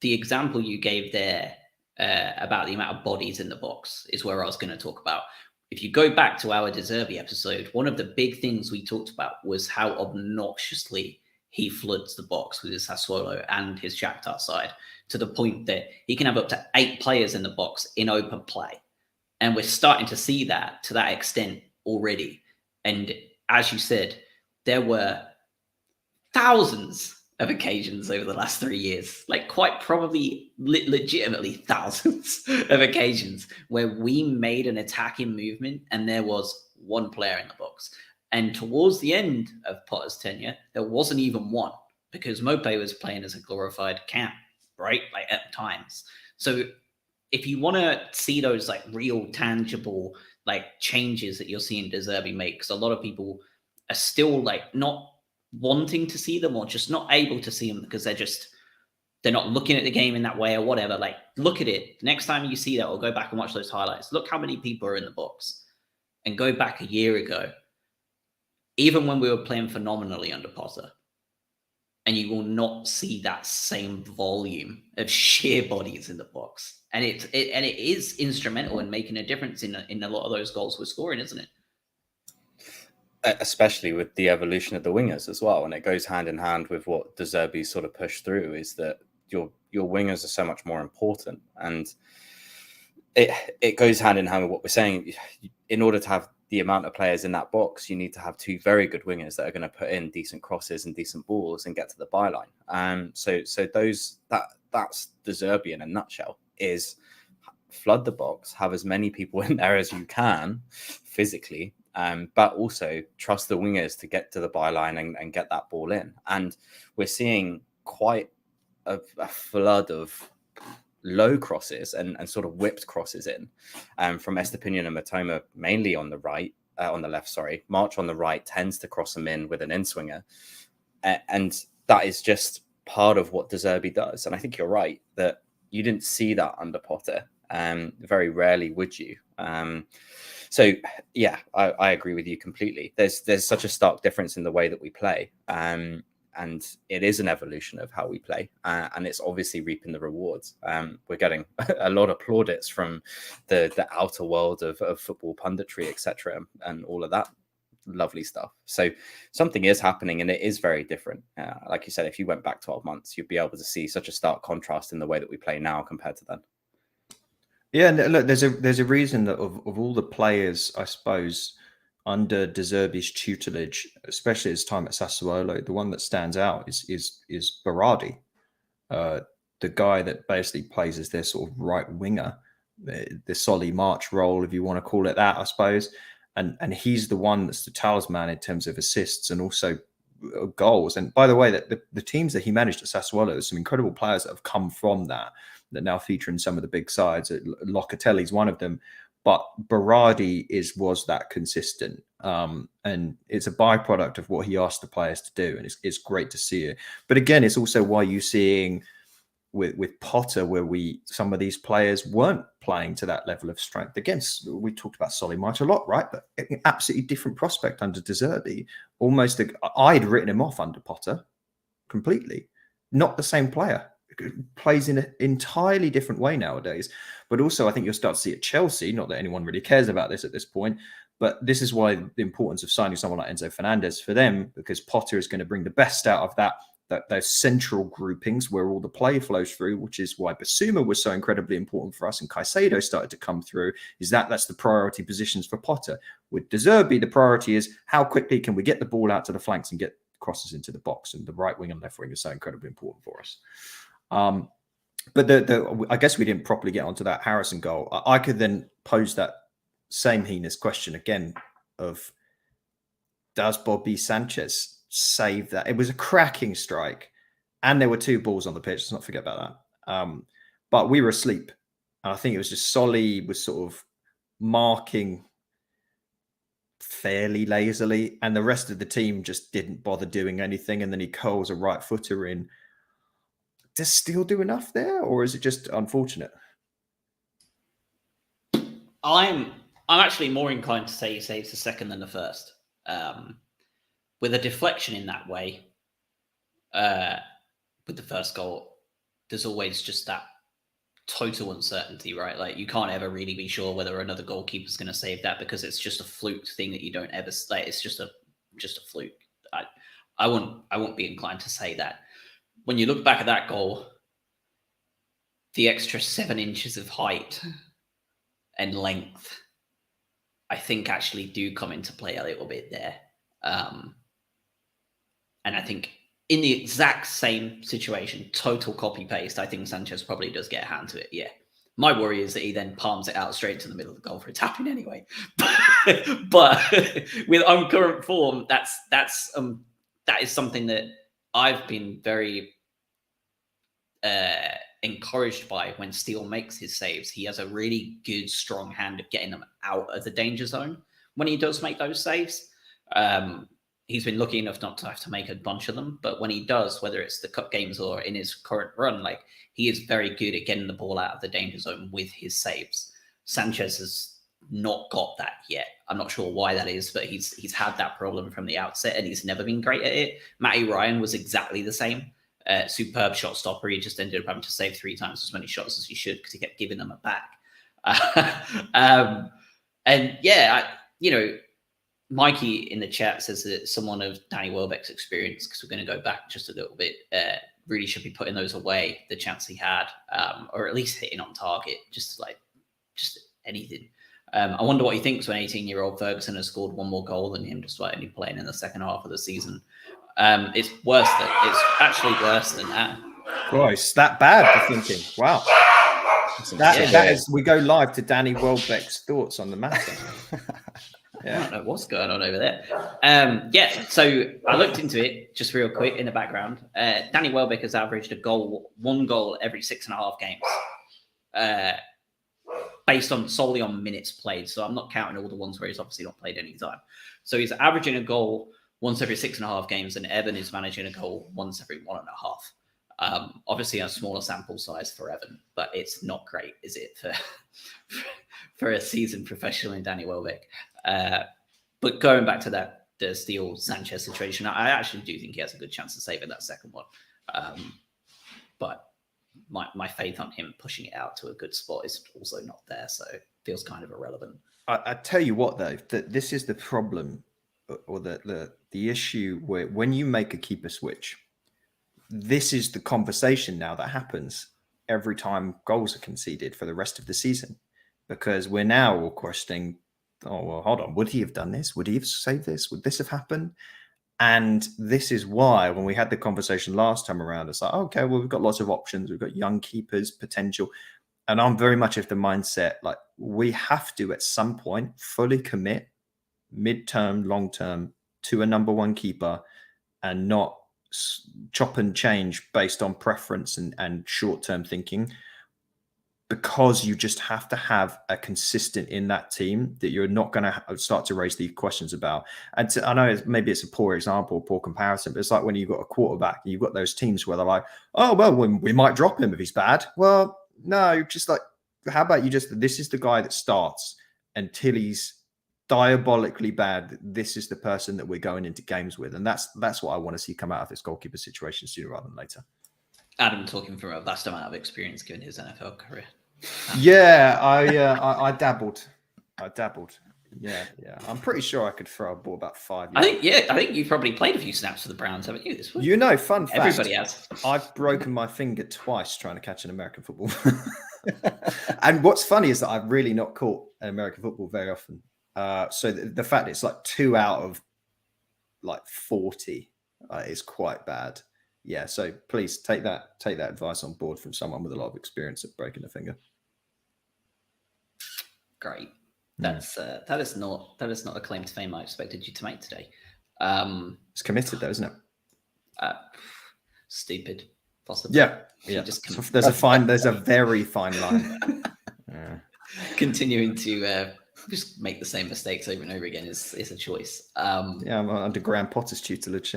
[SPEAKER 1] example you gave there about the amount of bodies in the box is where I was going to talk about. If you go back to our De Zerbi episode, one of the big things we talked about was how obnoxiously he floods the box with his Sassuolo and his Shakhtar side, to the point that he can have up to 8 players in the box in open play. And we're starting to see that to that extent already. And as you said, there were thousands of occasions over the last 3 years, like quite probably legitimately thousands of occasions where we made an attacking movement and there was 1 player in the box. And towards the end of Potter's tenure, there wasn't even 1 because Mopé was playing as a glorified camp, right? Like at times. So if you want to see those like real tangible like changes that you're seeing De Zerbi make, because a lot of people are still like not wanting to see them or just not able to see them because they're not looking at the game in that way or whatever. Like, look at it. Next time you see that, or go back and watch those highlights. Look how many people are in the box. And go back a year ago, even when we were playing phenomenally under Potter, and you will not see that same volume of sheer bodies in the box. And it is instrumental in making a difference in a lot of those goals we're scoring, isn't it?
[SPEAKER 3] Especially with the evolution of the wingers as well, and it goes hand in hand with what De Zerbi sort of pushed through, is that your wingers are so much more important, and it goes hand in hand with what we're saying. In order to have the amount of players in that box, you need to have 2 very good wingers that are going to put in decent crosses and decent balls and get to the byline. So that's De Zerbi in a nutshell, is flood the box, have as many people in there as you can physically, but also trust the wingers to get to the byline and get that ball in. And we're seeing quite a flood of low crosses and sort of whipped crosses in from Estepinian and Matoma, mainly on the right, on the left, sorry. March on the right tends to cross them in with an in-swinger. And that is just part of what De Zerbi does. And I think you're right that you didn't see that under Potter. Very rarely would you. So yeah, I agree with you completely. There's such a stark difference in the way that we play. And it is an evolution of how we play, and it's obviously reaping the rewards. We're getting a lot of plaudits from the outer world of football punditry, etc., and all of that lovely stuff. So something is happening, and it is very different. Like you said, if you went back 12 months, you'd be able to see such a stark contrast in the way that we play now compared to then.
[SPEAKER 2] Yeah, and look, there's a reason that of all the players, I suppose, under De Zerbi's tutelage, especially his time at Sassuolo, the one that stands out is Berardi, the guy that basically plays as their sort of right winger, the Solly March role, if you want to call it that, I suppose. And he's the one that's the talisman in terms of assists and also goals. And by the way, that the teams that he managed at Sassuolo, there's some incredible players that have come from that now feature in some of the big sides. Locatelli's one of them. But Berardi was that consistent, and it's a byproduct of what he asked the players to do, and it's great to see it. But again, it's also why you're seeing with Potter, where some of these players weren't playing to that level of strength. Again, we talked about Solly March a lot, right? But an absolutely different prospect under De Zerbi. I'd written him off under Potter completely. Not the same player. Plays in an entirely different way nowadays. But also, I think you'll start to see at Chelsea, not that anyone really cares about this at this point, but this is why the importance of signing someone like Enzo Fernandez for them, because Potter is going to bring the best out of those central groupings where all the play flows through, which is why Basuma was so incredibly important for us and Caicedo started to come through, that's the priority positions for Potter. With De Zerbi, the priority is how quickly can we get the ball out to the flanks and get crosses into the box, and the right wing and left wing is so incredibly important for us. But I guess we didn't properly get onto that Harrison goal. I could then pose that same heinous question again of, does Bobby Sanchez save that? It was a cracking strike, and there were two balls on the pitch. Let's not forget about that. But we were asleep, and I think it was just Solly was sort of marking fairly lazily, and the rest of the team just didn't bother doing anything. And then he curls a right footer in. Does Steele do enough there, or is it just unfortunate?
[SPEAKER 1] I'm actually more inclined to say he saves the second than the first. With a deflection in that way, with the first goal, there's always just that total uncertainty, right? Like you can't ever really be sure whether another goalkeeper's going to save that because it's just a fluke thing that you don't ever like. It's just a fluke. I won't be inclined to say that. When you look back at that goal, the extra 7 inches of height and length, I think actually do come into play a little bit there. And I think in the exact same situation, total copy paste, I think Sanchez probably does get a hand to it. Yeah. My worry is that he then palms it out straight to the middle of the goal for a tap in anyway. But with current form, that is something that I've been very encouraged by when Steele makes his saves. He has a really good, strong hand of getting them out of the danger zone when he does make those saves. He's been lucky enough not to have to make a bunch of them, but when he does, whether it's the cup games or in his current run, like he is very good at getting the ball out of the danger zone with his saves. Sanchez has not got that yet. I'm not sure why that is, but he's had that problem from the outset and he's never been great at it. Matty Ryan was exactly the same. Superb shot stopper. He just ended up having to save 3 times as many shots as he should because he kept giving them back. And yeah, Mikey in the chat says that someone of Danny Welbeck's experience, because we're going to go back just a little bit, really should be putting those away, the chance he had, or at least hitting on target, just anything. I wonder what he thinks when 18-year-old Ferguson has scored 1 more goal than him, despite only playing in the second half of the season. It's actually worse than that.
[SPEAKER 2] Oh, it's that bad for thinking. Wow. That is, we go live to Danny Welbeck's thoughts on the matter.
[SPEAKER 1] I don't know what's going on over there. So I looked into it just real quick in the background. Danny Welbeck has averaged one goal every 6.5 games, based on solely on minutes played. So I'm not counting all the ones where he's obviously not played any time. So he's averaging a goal once every 6.5 games, and Evan is managing a goal once every 1.5. Obviously, a smaller sample size for Evan, but it's not great, is it, for a seasoned professional in Danny Welbeck? But going back to the Steele Sanchez situation, I actually do think he has a good chance of saving that second one. But my faith on him pushing it out to a good spot is also not there, so it feels kind of irrelevant.
[SPEAKER 2] I tell you what, though, that this is the problem, or the issue where when you make a keeper switch, this is the conversation now that happens every time goals are conceded for the rest of the season, because we're now all questioning, oh, well, hold on, would he have done this? Would he have saved this? Would this have happened? And this is why when we had the conversation last time around, it's like, okay, well, we've got lots of options. We've got young keepers, potential. And I'm very much of the mindset, like, we have to, at some point, fully commit mid-term, long-term to a number one keeper and not chop and change based on preference and short-term thinking, because you just have to have a consistent in that team that you're not going to start to raise these questions about. And I know maybe it's a poor example, poor comparison, but it's like when you've got a quarterback, you've got those teams where they're like, oh, well, we might drop him if he's bad. Well, no, just like, how about you this is the guy that starts until he's diabolically bad. This is the person that we're going into games with. And that's what I want to see come out of this goalkeeper situation sooner rather than later.
[SPEAKER 1] Adam talking from a vast amount of experience given his NFL career.
[SPEAKER 2] Yeah, I dabbled. Yeah. I'm pretty sure I could throw a ball about 5
[SPEAKER 1] yards. I think you've probably played a few snaps for the Browns, haven't you? This week?
[SPEAKER 2] You know, fun fact.
[SPEAKER 1] Everybody has.
[SPEAKER 2] I've broken my finger twice trying to catch an American football. And what's funny is that I've really not caught an American football very often. So the fact it's like 2 out of like 40 is quite bad. Yeah, so please take that advice on board from someone with a lot of experience at breaking a finger.
[SPEAKER 1] Great. That is not a claim to fame I expected you to make today.
[SPEAKER 2] It's committed though, isn't it?
[SPEAKER 1] Stupid, possibly.
[SPEAKER 2] Yeah. There's a very fine line. Yeah.
[SPEAKER 1] Continuing to just make the same mistakes over and over again is a choice.
[SPEAKER 2] I'm under Graham Potter's tutelage.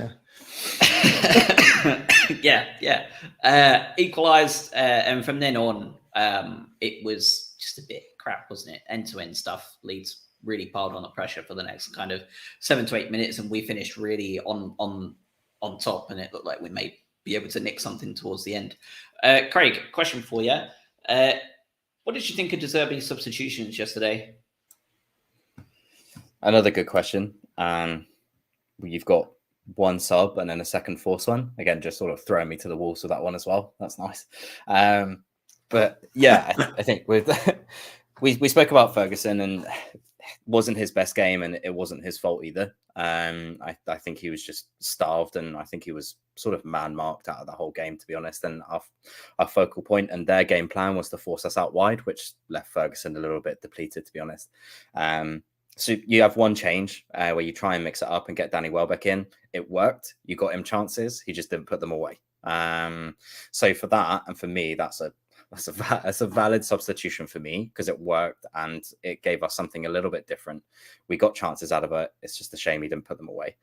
[SPEAKER 1] Equalised, and from then on, it was just a bit crap, wasn't it? End-to-end stuff. Leeds really piled on the pressure for the next kind of 7 to 8 minutes, and we finished really on top, and it looked like we may be able to nick something towards the end. Craig, question for you. What did you think of De Zerbi's substitutions yesterday?
[SPEAKER 3] Another good question. You've got one sub and then a second forced one. Again, just sort of throwing me to the wolves with that one as well. That's nice. But yeah, I think with we spoke about Ferguson, and it wasn't his best game, and it wasn't his fault either. I think he was just starved, and I think he was sort of man-marked out of the whole game, to be honest. And our focal point and their game plan was to force us out wide, which left Ferguson a little bit depleted, to be honest. So you have one change where you try and mix it up and get Danny Welbeck in. It worked. You got him chances. He just didn't put them away. So for that, and for me, that's a valid substitution for me, because it worked and it gave us something a little bit different. We got chances out of it. It's just a shame he didn't put them away.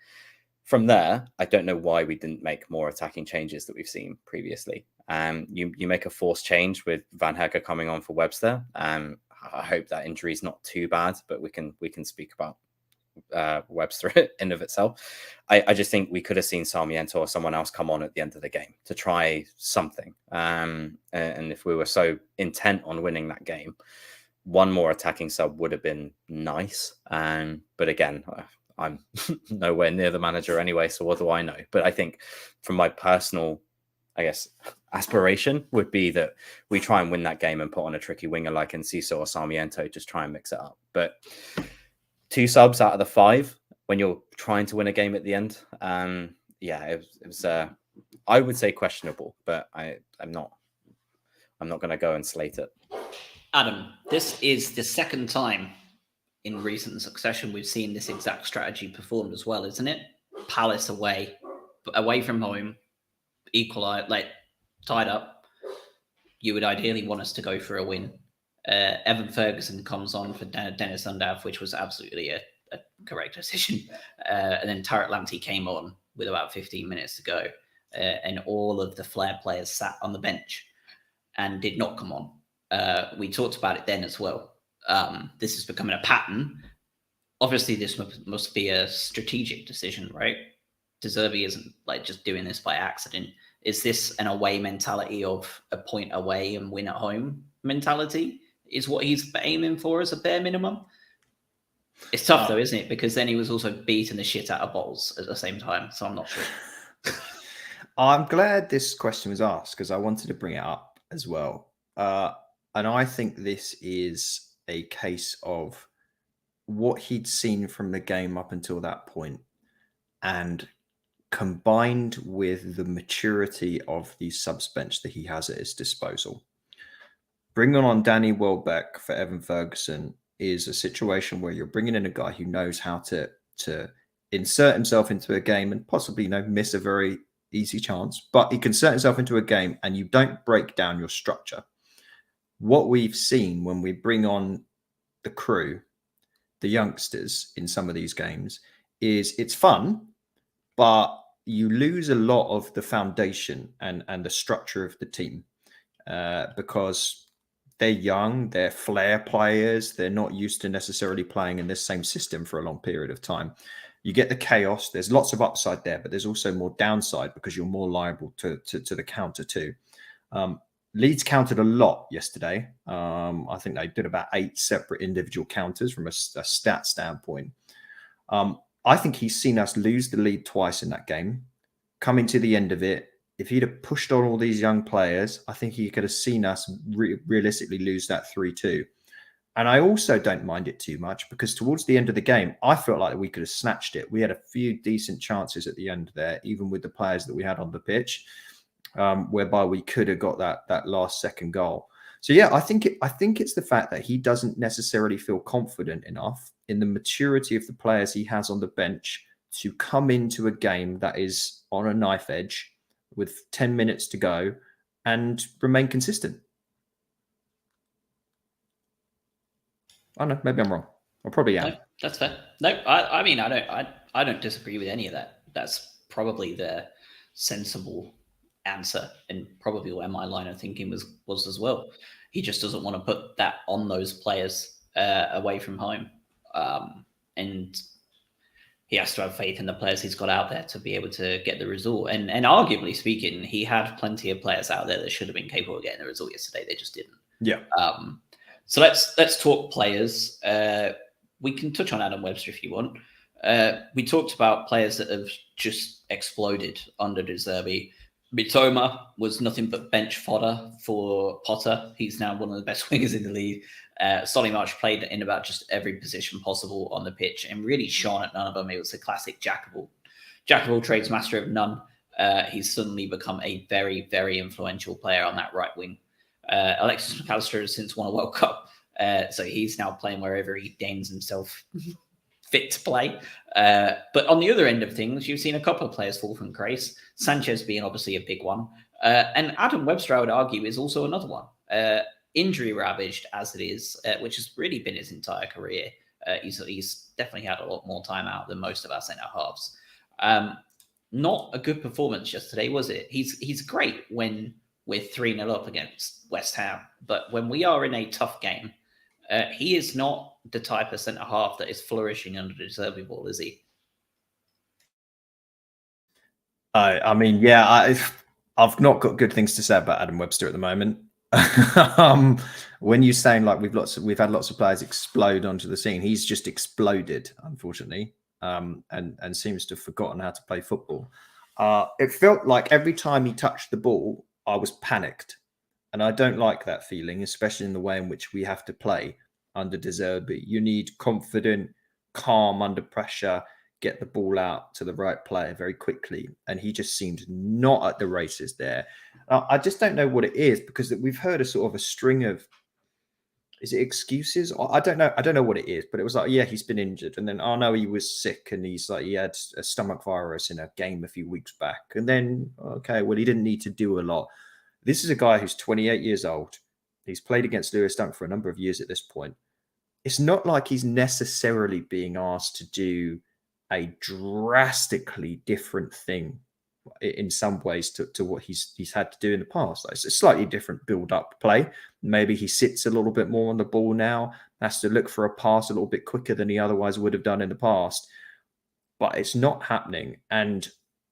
[SPEAKER 3] From there, I don't know why we didn't make more attacking changes that we've seen previously. You make a forced change with Van Hecke coming on for Webster. I hope that injury is not too bad, but we can speak about Webster in of itself. I just think we could have seen Sarmiento or someone else come on at the end of the game to try something. And if we were so intent on winning that game, one more attacking sub would have been nice. But again, I'm nowhere near the manager anyway, so what do I know? But I think from my personal, I guess, aspiration would be that we try and win that game and put on a tricky winger like Enciso or Sarmiento, just try and mix it up. But 2 subs out of the 5 when you're trying to win a game at the end, it was I would say questionable, but I'm not going to go and slate it.
[SPEAKER 1] Adam, this is the second time in recent succession we've seen this exact strategy performed as well, isn't it? Palace away from home, equalize, like tied up. You would ideally want us to go for a win. Evan Ferguson comes on for Dennis Undav, which was absolutely a correct decision. And then Tariq Lamptey came on with about 15 minutes to go. And all of the Flair players sat on the bench and did not come on. We talked about it then as well. This is becoming a pattern. Obviously, this must be a strategic decision, right? De Zerbi isn't like just doing this by accident. Is this an away mentality of a point away and win at home mentality? Is what he's aiming for as a bare minimum? It's tough though, isn't it? Because then he was also beating the shit out of Bottles at the same time. So I'm not sure.
[SPEAKER 2] I'm glad this question was asked because I wanted to bring it up as well. And I think this is a case of what he'd seen from the game up until that point, and combined with the maturity of the subs bench that he has at his disposal. Bringing on Danny Welbeck for Evan Ferguson is a situation where you're bringing in a guy who knows how to insert himself into a game and possibly miss a very easy chance, but he can insert himself into a game and you don't break down your structure. What we've seen when we bring on the crew, the youngsters in some of these games, is it's fun, but you lose a lot of the foundation and the structure of the team because they're young, they're flair players, they're not used to necessarily playing in this same system for a long period of time. You get the chaos. There's lots of upside there, but there's also more downside because you're more liable to the counter too. Leeds countered a lot yesterday. I think they did about 8 separate individual counters from a stat standpoint. I think he's seen us lose the lead twice in that game. Coming to the end of it, if he'd have pushed on all these young players, I think he could have seen us realistically lose that 3-2. And I also don't mind it too much because towards the end of the game, I felt like we could have snatched it. We had a few decent chances at the end there, even with the players that we had on the pitch, whereby we could have got that last second goal. So yeah, I think it's the fact that he doesn't necessarily feel confident enough in the maturity of the players he has on the bench to come into a game that is on a knife edge with 10 minutes to go and remain consistent. I don't know, maybe I'm wrong. I probably am.
[SPEAKER 1] No, that's fair. No, I mean, I don't disagree with any of that. That's probably the sensible answer and probably where my line of thinking was as well. He just doesn't want to put that on those players away from home. And he has to have faith in the players he's got out there to be able to get the result. And arguably speaking, he had plenty of players out there that should have been capable of getting the result yesterday. They just didn't.
[SPEAKER 2] Yeah.
[SPEAKER 1] So let's talk players. We can touch on Adam Webster if you want. We talked about players that have just exploded under De Zerbi. Mitoma was nothing but bench fodder for Potter. He's now one of the best wingers in the league. Solly March played in about just every position possible on the pitch and really shone at none of them. It was a classic jack of all trades, master of none. He's suddenly become a very, very influential player on that right wing. Alexis McAllister has since won a World Cup, so he's now playing wherever he deigns himself fit to play. But on the other end of things, you've seen a couple of players fall from grace, Sanchez being obviously a big one. And Adam Webster, I would argue, is also another one. Injury ravaged as it is, which has really been his entire career. He's definitely had a lot more time out than most of our centre halves. Not a good performance yesterday, was it? He's great when we're 3-0 up against West Ham, but when we are in a tough game, he is not the type of centre half that is flourishing under the De Zerbi ball, is he?
[SPEAKER 2] I mean, yeah, I've not got good things to say about Adam Webster at the moment. When you're saying like we've had lots of players explode onto the scene, he's just exploded, unfortunately, and seems to have forgotten how to play football. It felt like every time he touched the ball, I was panicked, and I don't like that feeling, especially in the way in which we have to play under De Zerbi. You need confident, calm under pressure, get the ball out to the right player very quickly, and he just seemed not at the races there. I just don't know what it is, because we've heard a sort of a string of is it excuses? I don't know. I don't know what it is, but it was like, yeah, he's been injured. And then, oh no, he was sick and he's like, he had a stomach virus in a game a few weeks back. And then, okay, well, he didn't need to do a lot. This is a guy who's 28 years old. He's played against Lewis Dunk for a number of years at this point. It's not like he's necessarily being asked to do a drastically different thing in some ways to what he's had to do in the past. It's a slightly different build-up play. Maybe he sits a little bit more on the ball now, has to look for a pass a little bit quicker than he otherwise would have done in the past. But it's not happening. And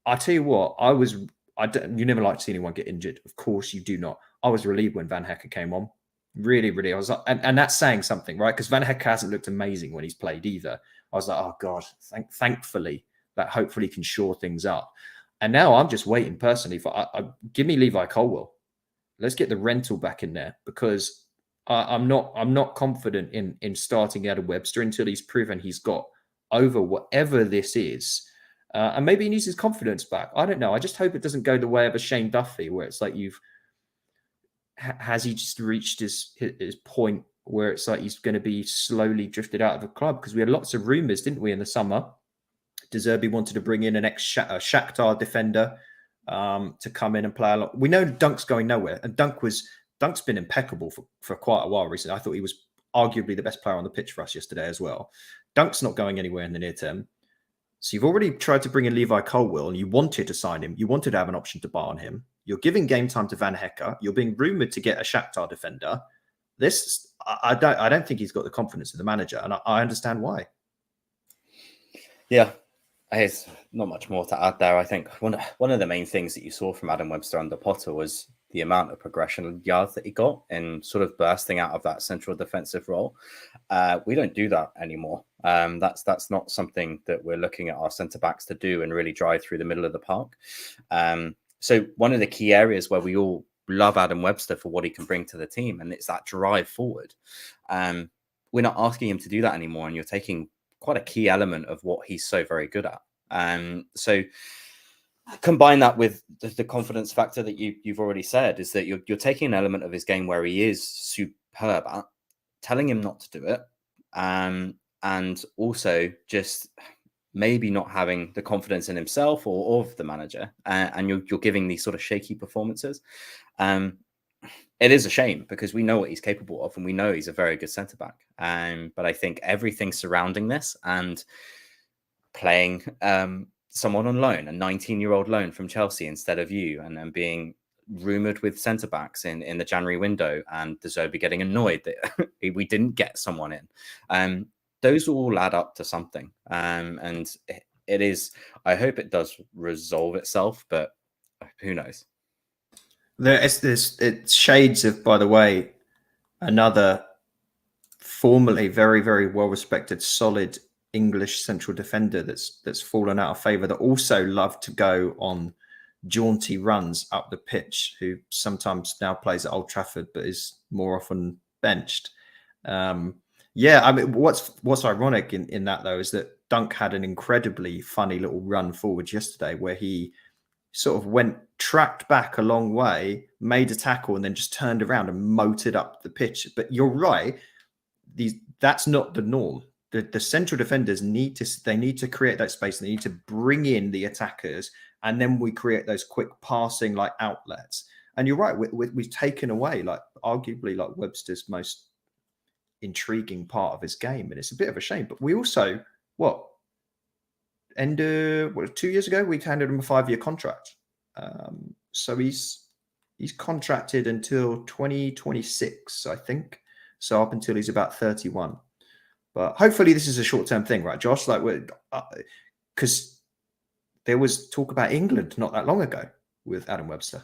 [SPEAKER 2] I tell you what, you never like to see anyone get injured. Of course you do not. I was relieved when Van Hecker came on. Really, really. I was like, and that's saying something, right? Because Van Hecker hasn't looked amazing when he's played either. I was like, oh God, thankfully that hopefully can shore things up. And now I'm just waiting personally for give me Levi Colwill. Let's get the rental back in there, because I'm not confident in starting Adam Webster until he's proven he's got over whatever this is. And maybe he needs his confidence back. I don't know. I just hope it doesn't go the way of a Shane Duffy, where it's like has he just reached his point where it's like he's going to be slowly drifted out of the club? Because we had lots of rumours, didn't we, in the summer? De Zerbi wanted to bring in an ex-Shakhtar defender to come in and play along. We know Dunk's going nowhere, and Dunk's been impeccable for quite a while recently. I thought he was arguably the best player on the pitch for us yesterday as well. Dunk's not going anywhere in the near term. So you've already tried to bring in Levi Colwill, and you wanted to sign him. You wanted to have an option to buy on him. You're giving game time to Van Hecker. You're being rumoured to get a Shakhtar defender. I don't think he's got the confidence of the manager, and I understand why.
[SPEAKER 3] Yeah. There's not much more to add there. I think one of the main things that you saw from Adam Webster under Potter was the amount of progression and yards that he got in sort of bursting out of that central defensive role. We don't do that anymore. That's not something that we're looking at our centre backs to do and really drive through the middle of the park. So one of the key areas where we all love Adam Webster for what he can bring to the team, and it's that drive forward. We're not asking him to do that anymore, and you're taking quite a key element of what he's so very good at. So combine that with the confidence factor that you've already said, is that you're taking an element of his game where he is superb at, telling him not to do it, and also just maybe not having the confidence in himself or of the manager, and you're giving these sort of shaky performances. It is a shame, because we know what he's capable of, and we know he's a very good centre back. But I think everything surrounding this, and playing someone on loan, a 19-year-old loan from Chelsea instead of you, and then being rumoured with centre backs in the January window, and De Zerbi getting annoyed that we didn't get someone in. Those all add up to something. And it is, I hope it does resolve itself, but who knows?
[SPEAKER 2] It's shades of, by the way, another formerly very, very well-respected, solid English central defender that's fallen out of favour, that also loved to go on jaunty runs up the pitch, who sometimes now plays at Old Trafford but is more often benched. Yeah, I mean, what's ironic in that, though, is that Dunk had an incredibly funny little run forward yesterday where he sort of tracked back a long way, made a tackle, and then just turned around and motored up the pitch. But you're right, that's not the norm. The central defenders need to create that space. They need to bring in the attackers, and then we create those quick passing like outlets. And you're right, we've taken away arguably Webster's most intriguing part of his game, and it's a bit of a shame. But we also 2 years ago we handed him a 5-year contract, so he's contracted until 2026, I think, so up until he's about 31. But hopefully this is a short-term thing, right, Josh? Because there was talk about England not that long ago with Adam Webster.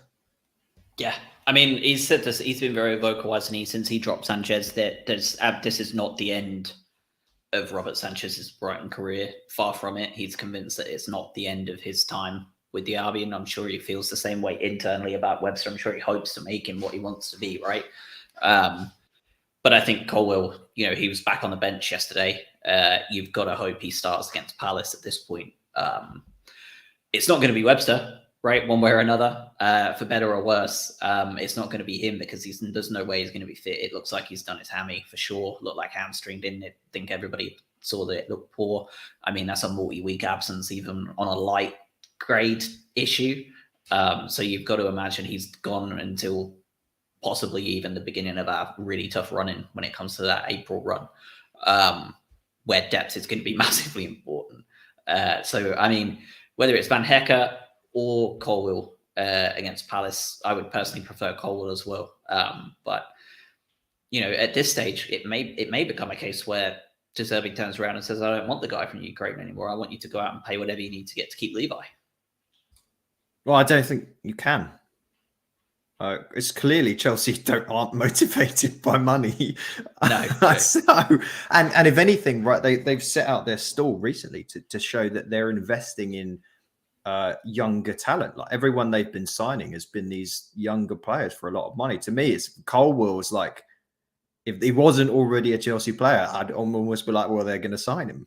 [SPEAKER 1] Yeah, I mean, he's said this. He's been very vocal, hasn't he, since he dropped Sanchez, that this is not the end of Robert Sanchez's Brighton career. Far from it. He's convinced that it's not the end of his time with the Albion. I'm sure he feels the same way internally about Webster. I'm sure he hopes to make him what he wants to be, right? But I think Colwill, he was back on the bench yesterday. You've got to hope he starts against Palace at this point. It's not going to be Webster. right? One way or another, for better or worse. It's not going to be him because there's no way he's going to be fit. It looks like he's done his hammy for sure. Looked like hamstring, didn't it? I think everybody saw that it looked poor. I mean, that's a multi-week absence, even on a light grade issue. So you've got to imagine he's gone until possibly even the beginning of our really tough running when it comes to that April run, where depth is going to be massively important. So, I mean, whether it's Van Hecker or Colwill against Palace, I would personally prefer Colwill as well. But, you know, at this stage, it may become a case where De Zerbi turns around and says, I don't want the guy from Ukraine anymore. I want you to go out and pay whatever you need to get to keep Levi.
[SPEAKER 2] Well, I don't think you can. It's clearly Chelsea aren't motivated by money.
[SPEAKER 1] No.
[SPEAKER 2] So, and if anything, right, they've set out their stall recently to show that they're investing in younger talent. Like everyone they've been signing has been these younger players for a lot of money. To me, it's Colwell's like, if he wasn't already a Chelsea player, I'd almost be like, well, they're going to sign him.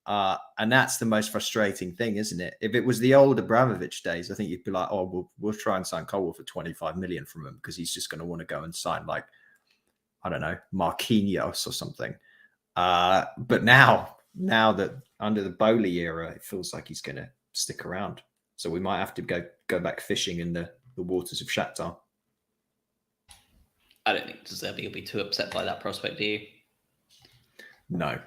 [SPEAKER 2] And that's the most frustrating thing, isn't it? If it was the old Abramovich days, I think you'd be like, oh, we'll try and sign Colwell for 25 million from him because he's just going to want to go and sign like, I don't know, Marquinhos or something. But now that under the Bowley era, it feels like he's going to stick around. So we might have to go back fishing in the waters of Shakhtar.
[SPEAKER 1] I don't think De Zerbi will be too upset by that prospect, do you?
[SPEAKER 2] No.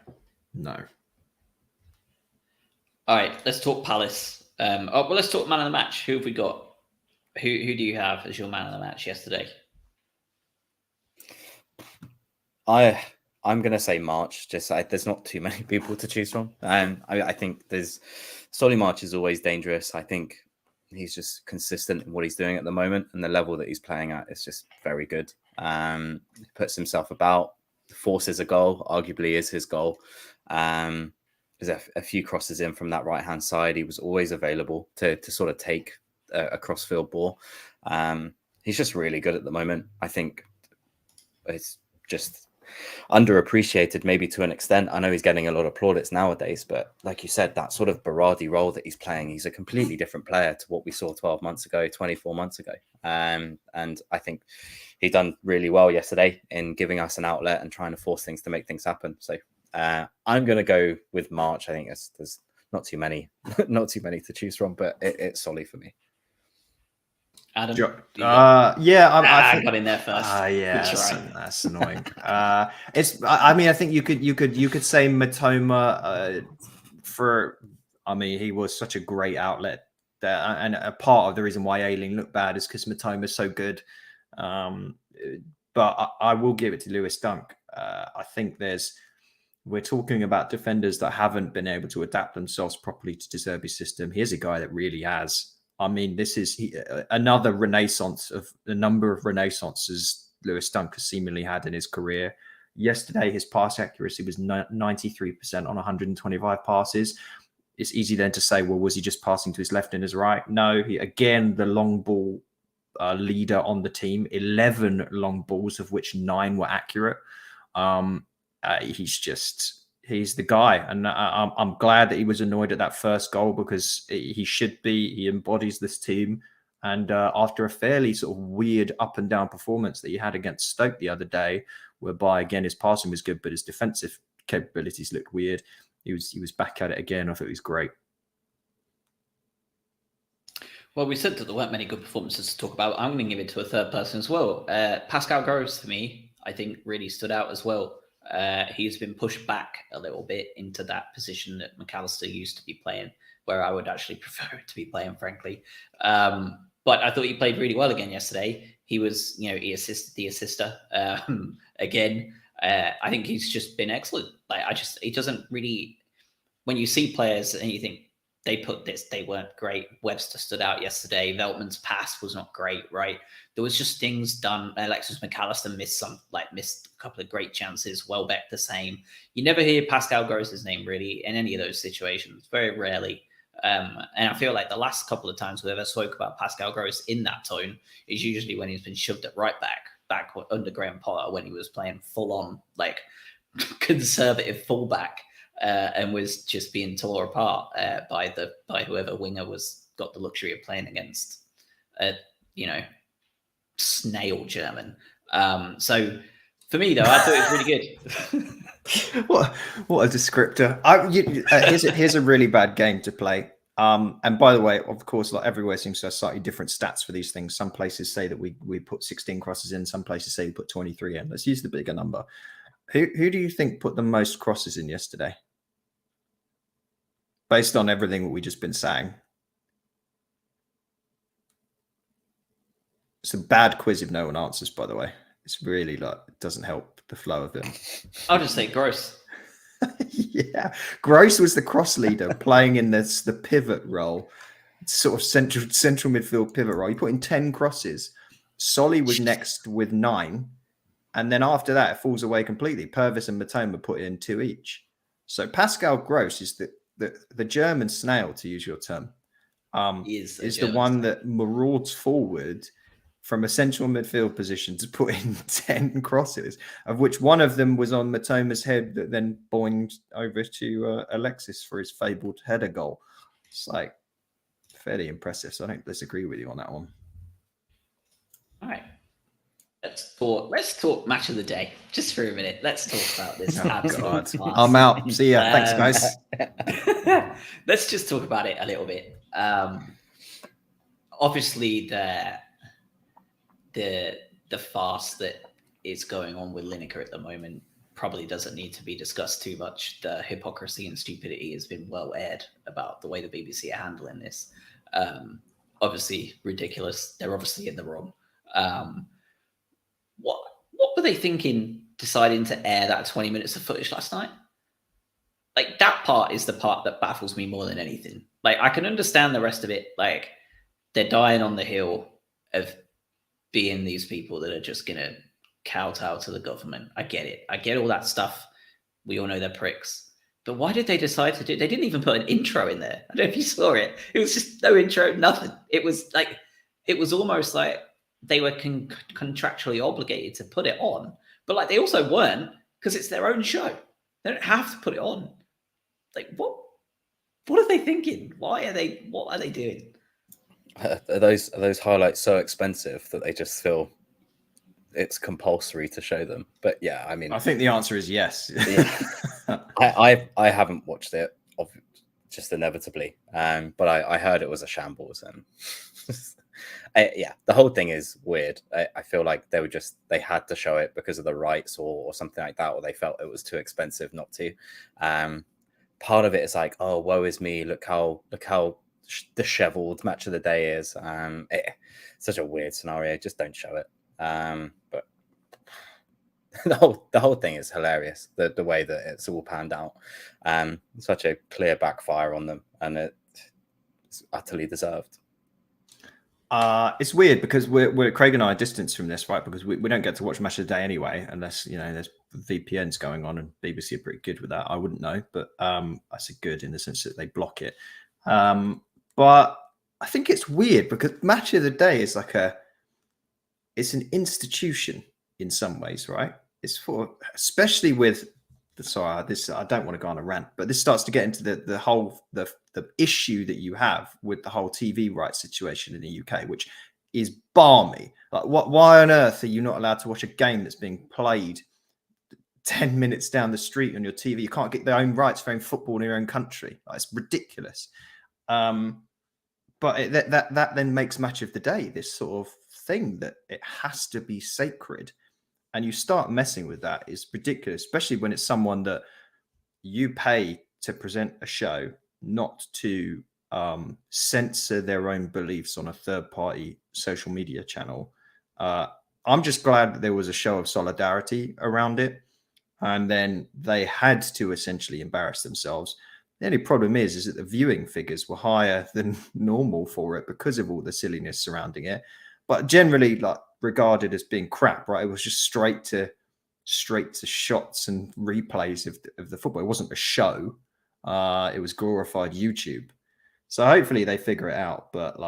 [SPEAKER 1] All right, let's talk Palace. Let's talk man of the match. Who have we got? Who do you have as your man of the match yesterday?
[SPEAKER 3] I'm going to say March. Just there's not too many people to choose from. I think Solly March is always dangerous. I think he's just consistent in what he's doing at the moment, and the level that he's playing at is just very good. He puts himself about, forces a goal, arguably is his goal. There's a few crosses in from that right-hand side. He was always available to sort of take a cross-field ball. He's just really good at the moment. I think it's just underappreciated maybe to an extent. I know he's getting a lot of plaudits nowadays, but like you said, that sort of Berardi role that he's playing, he's a completely different player to what we saw 12 months ago, 24 months ago. And I think he done really well yesterday in giving us an outlet and trying to force things to make things happen. So I'm going to go with March. I think there's not too many to choose from, but it's solid for me.
[SPEAKER 1] Adam,
[SPEAKER 2] I
[SPEAKER 1] got in there first.
[SPEAKER 2] That's annoying. I think you could say Matoma he was such a great outlet there, and a part of the reason why Ayling looked bad is because Matoma's so good. But I will give it to Lewis Dunk. I think we're talking about defenders that haven't been able to adapt themselves properly to De Zerbi's system. Here's a guy that really has. I mean, this is another renaissance of the number of renaissances Lewis Dunk has seemingly had in his career. Yesterday, his pass accuracy was 93% on 125 passes. It's easy then to say, well, was he just passing to his left and his right? No, again, the long ball leader on the team, 11 long balls, of which 9 were accurate. He's the guy. And I'm glad that he was annoyed at that first goal because he should be. He embodies this team. And after a fairly sort of weird up and down performance that he had against Stoke the other day, whereby, again, his passing was good, but his defensive capabilities looked weird, he was back at it again. I thought it was great.
[SPEAKER 1] Well, we said that there weren't many good performances to talk about. I'm going to give it to a third person as well. Pascal Gross, for me, I think really stood out as well. He's been pushed back a little bit into that position that McAllister used to be playing, where I would actually prefer it to be playing, frankly. But I thought he played really well again yesterday. He was, he assisted the assister again. I think he's just been excellent. He doesn't really, when you see players and you think they weren't great. Webster stood out yesterday. Veltman's pass was not great, right? There was just things done. Alexis McAllister missed a couple of great chances. Welbeck the same. You never hear Pascal Gross's name really in any of those situations, very rarely. And I feel like the last couple of times we ever spoke about Pascal Gross in that tone is usually when he's been shoved at right back under Graham Potter when he was playing full on conservative fullback. and was just being tore apart by whoever winger got the luxury of playing against a snail German. So for me though, I thought it was really
[SPEAKER 2] good. what a descriptor! Here's a really bad game to play. And by the way, of course, like everywhere seems to have slightly different stats for these things. Some places say that we put 16 crosses in. Some places say we put 23 in. Let's use the bigger number. Who do you think put the most crosses in yesterday? Based on everything that we just been saying. It's a bad quiz if no one answers, by the way. It's really it doesn't help the flow of them.
[SPEAKER 1] I'll just say Gross.
[SPEAKER 2] Yeah. Gross was the cross leader playing in the pivot role, sort of central midfield pivot role. He put in 10 crosses. Solly was next with 9. And then after that, it falls away completely. Purvis and Matoma put in 2 each. So Pascal Gross is the German snail, to use your term. Is the one that marauds forward from a central midfield position to put in 10 crosses, of which one of them was on Matoma's head that then boinged over to Alexis for his fabled header goal. It's fairly impressive. So I don't disagree with you on that one.
[SPEAKER 1] All right. Let's talk match of the day just for a minute. Let's talk about this.
[SPEAKER 2] I'm out. See ya. Thanks, guys.
[SPEAKER 1] Let's just talk about it a little bit. Obviously, the farce that is going on with Lineker at the moment probably doesn't need to be discussed too much. The hypocrisy and stupidity has been well aired about the way the BBC are handling this. Obviously ridiculous. They're obviously in the wrong. What were they thinking deciding to air that 20 minutes of footage last night? That part is the part that baffles me more than anything. I can understand the rest of it. They're dying on the hill of being these people that are just going to kowtow to the government. I get it. I get all that stuff. We all know they're pricks. But why did they decide to do it? They didn't even put an intro in there. I don't know if you saw it. It was just no intro, nothing. It was almost like they were contractually obligated to put it on. But they also weren't, because it's their own show. They don't have to put it on. What are they thinking? What are they doing?
[SPEAKER 3] Are those highlights so expensive that they just feel it's compulsory to show them? But yeah, I mean,
[SPEAKER 2] I think the answer is yes.
[SPEAKER 3] I haven't watched it, just inevitably, but I heard it was a shambles, and yeah, the whole thing is weird. I feel like they had to show it because of the rights or something like that, or they felt it was too expensive not to. Part of it is oh, woe is me! Look how disheveled match of the day is. Such a weird scenario. Just don't show it. But the whole thing is hilarious. The way that it's all panned out. Such a clear backfire on them, and it's utterly deserved.
[SPEAKER 2] It's weird because Craig and I are distanced from this, right? Because we don't get to watch match of the day anyway, unless there's VPNs going on, and BBC are pretty good with that. I wouldn't know, but I say good in the sense that they block it. But I think it's weird because match of the day is it's an institution in some ways, right? It's especially with I don't want to go on a rant, but this starts to get into the whole the issue that you have with the whole TV rights situation in the UK, which is balmy. Why on earth are you not allowed to watch a game that's being played 10 minutes down the street on your TV? You can't get their own rights for own football in your own country. It's ridiculous. But that then makes match of the day this sort of thing that it has to be sacred. And you start messing with that, it's ridiculous, especially when it's someone that you pay to present a show, not to censor their own beliefs on a third-party social media channel. I'm just glad that there was a show of solidarity around it, and then they had to essentially embarrass themselves. The only problem is that the viewing figures were higher than normal for it because of all the silliness surrounding it. But generally, regarded as being crap, right? It was just straight to shots and replays of the football. It wasn't a show. It was glorified YouTube. So hopefully they figure it out. But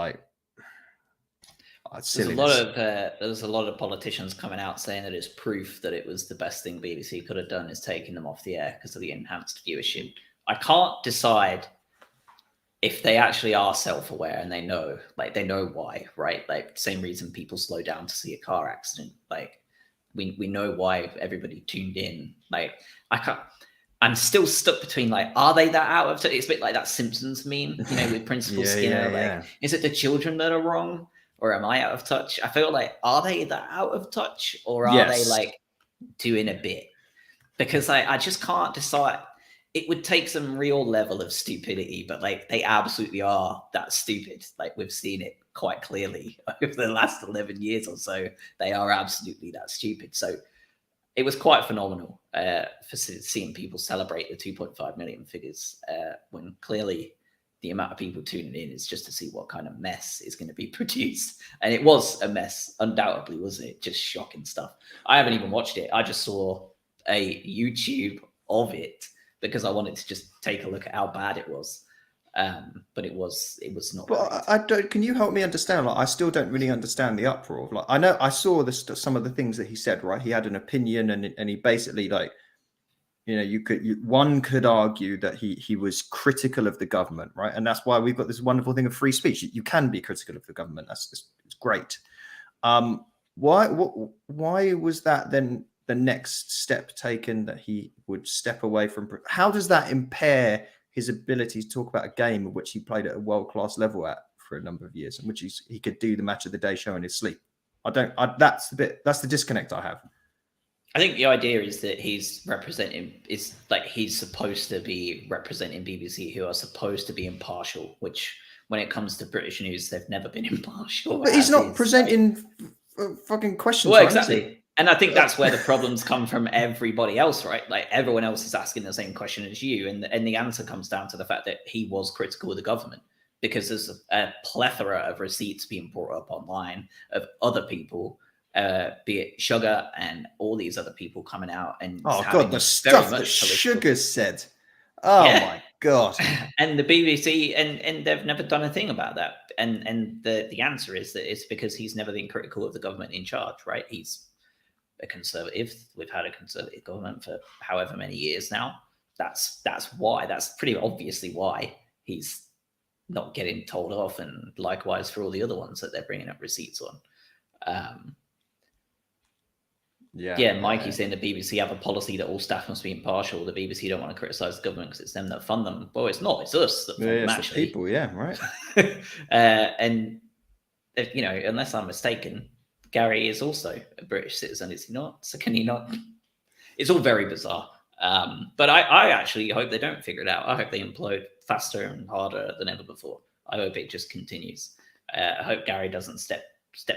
[SPEAKER 2] silliness.
[SPEAKER 1] There's a lot of politicians coming out saying that it's proof that it was the best thing BBC could have done is taking them off the air because of the enhanced viewership. I can't decide if they actually are self-aware and they know why, right? Like same reason people slow down to see a car accident. Like we know why everybody tuned in. Like I'm still stuck between like, are they that out of touch? It's a bit like that Simpsons meme, with Principal Skinner. Is it the children that are wrong, or am I out of touch? I feel like, are they that out of touch, or are they like doing a bit? Because I just can't decide. It would take some real level of stupidity, but like they absolutely are that stupid. Like we've seen it quite clearly over the last 11 years or so. They are absolutely that stupid. So it was quite phenomenal for seeing people celebrate the 2.5 million figures when clearly the amount of people tuning in is just to see what kind of mess is going to be produced. And it was a mess, undoubtedly, wasn't it? Just shocking stuff. I haven't even watched it. I just saw a YouTube of it because I wanted to just take a look at how bad it was. But it was not.
[SPEAKER 2] But I don't. Can you help me understand? Like, I still don't really understand the uproar. Like, I know I saw some of the things that he said. Right, he had an opinion, and he basically like, one could argue that he was critical of the government, right? And that's why we've got this wonderful thing of free speech. You can be critical of the government. It's great. Why was that then the next step taken that he would step away from? How does that impair his ability to talk about a game of which he played at a world-class level at for a number of years, in which he could do the match of the day show in his sleep? That's the disconnect I have.
[SPEAKER 1] I think the idea is that he's supposed to be representing BBC, who are supposed to be impartial, which when it comes to British news, they've never been impartial.
[SPEAKER 2] But he's not presenting fucking questions.
[SPEAKER 1] Well, exactly. And I think that's where the problems come from everybody else, right? Like everyone else is asking the same question as you. And the answer comes down to the fact that he was critical of the government because there's a plethora of receipts being brought up online of other people, be it Sugar and all these other people coming out. And
[SPEAKER 2] the stuff that Sugar said. Oh my God.
[SPEAKER 1] And the BBC, and they've never done a thing about that. And the answer is that it's because he's never been critical of the government in charge, right? He's a conservative. We've had a conservative government for however many years now. That's why. That's pretty obviously why he's not getting told off, and likewise for all the other ones that they're bringing up receipts on. Mikey's saying the BBC have a policy that all staff must be impartial. The BBC don't want to criticise the government because it's them that fund them. Well, it's not. It's us that fund them, actually.
[SPEAKER 2] The people, right.
[SPEAKER 1] And unless I'm mistaken, Gary is also a British citizen, is he not? So can he not? It's all very bizarre. But I actually hope they don't figure it out. I hope they implode faster and harder than ever before. I hope it just continues. I hope Gary doesn't step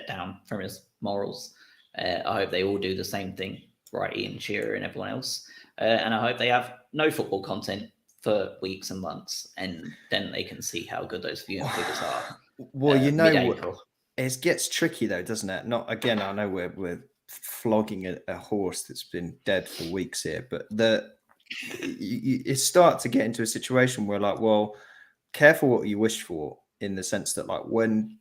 [SPEAKER 1] down from his morals. I hope they all do the same thing, right? Ian Shearer and everyone else. And I hope they have no football content for weeks and months, and then they can see how good those viewing figures are.
[SPEAKER 2] Well, mid-April. It gets tricky though, doesn't it? Not again. I know we're flogging a horse that's been dead for weeks here, but you start to get into a situation where, like, well, careful what you wish for, in the sense that, like, when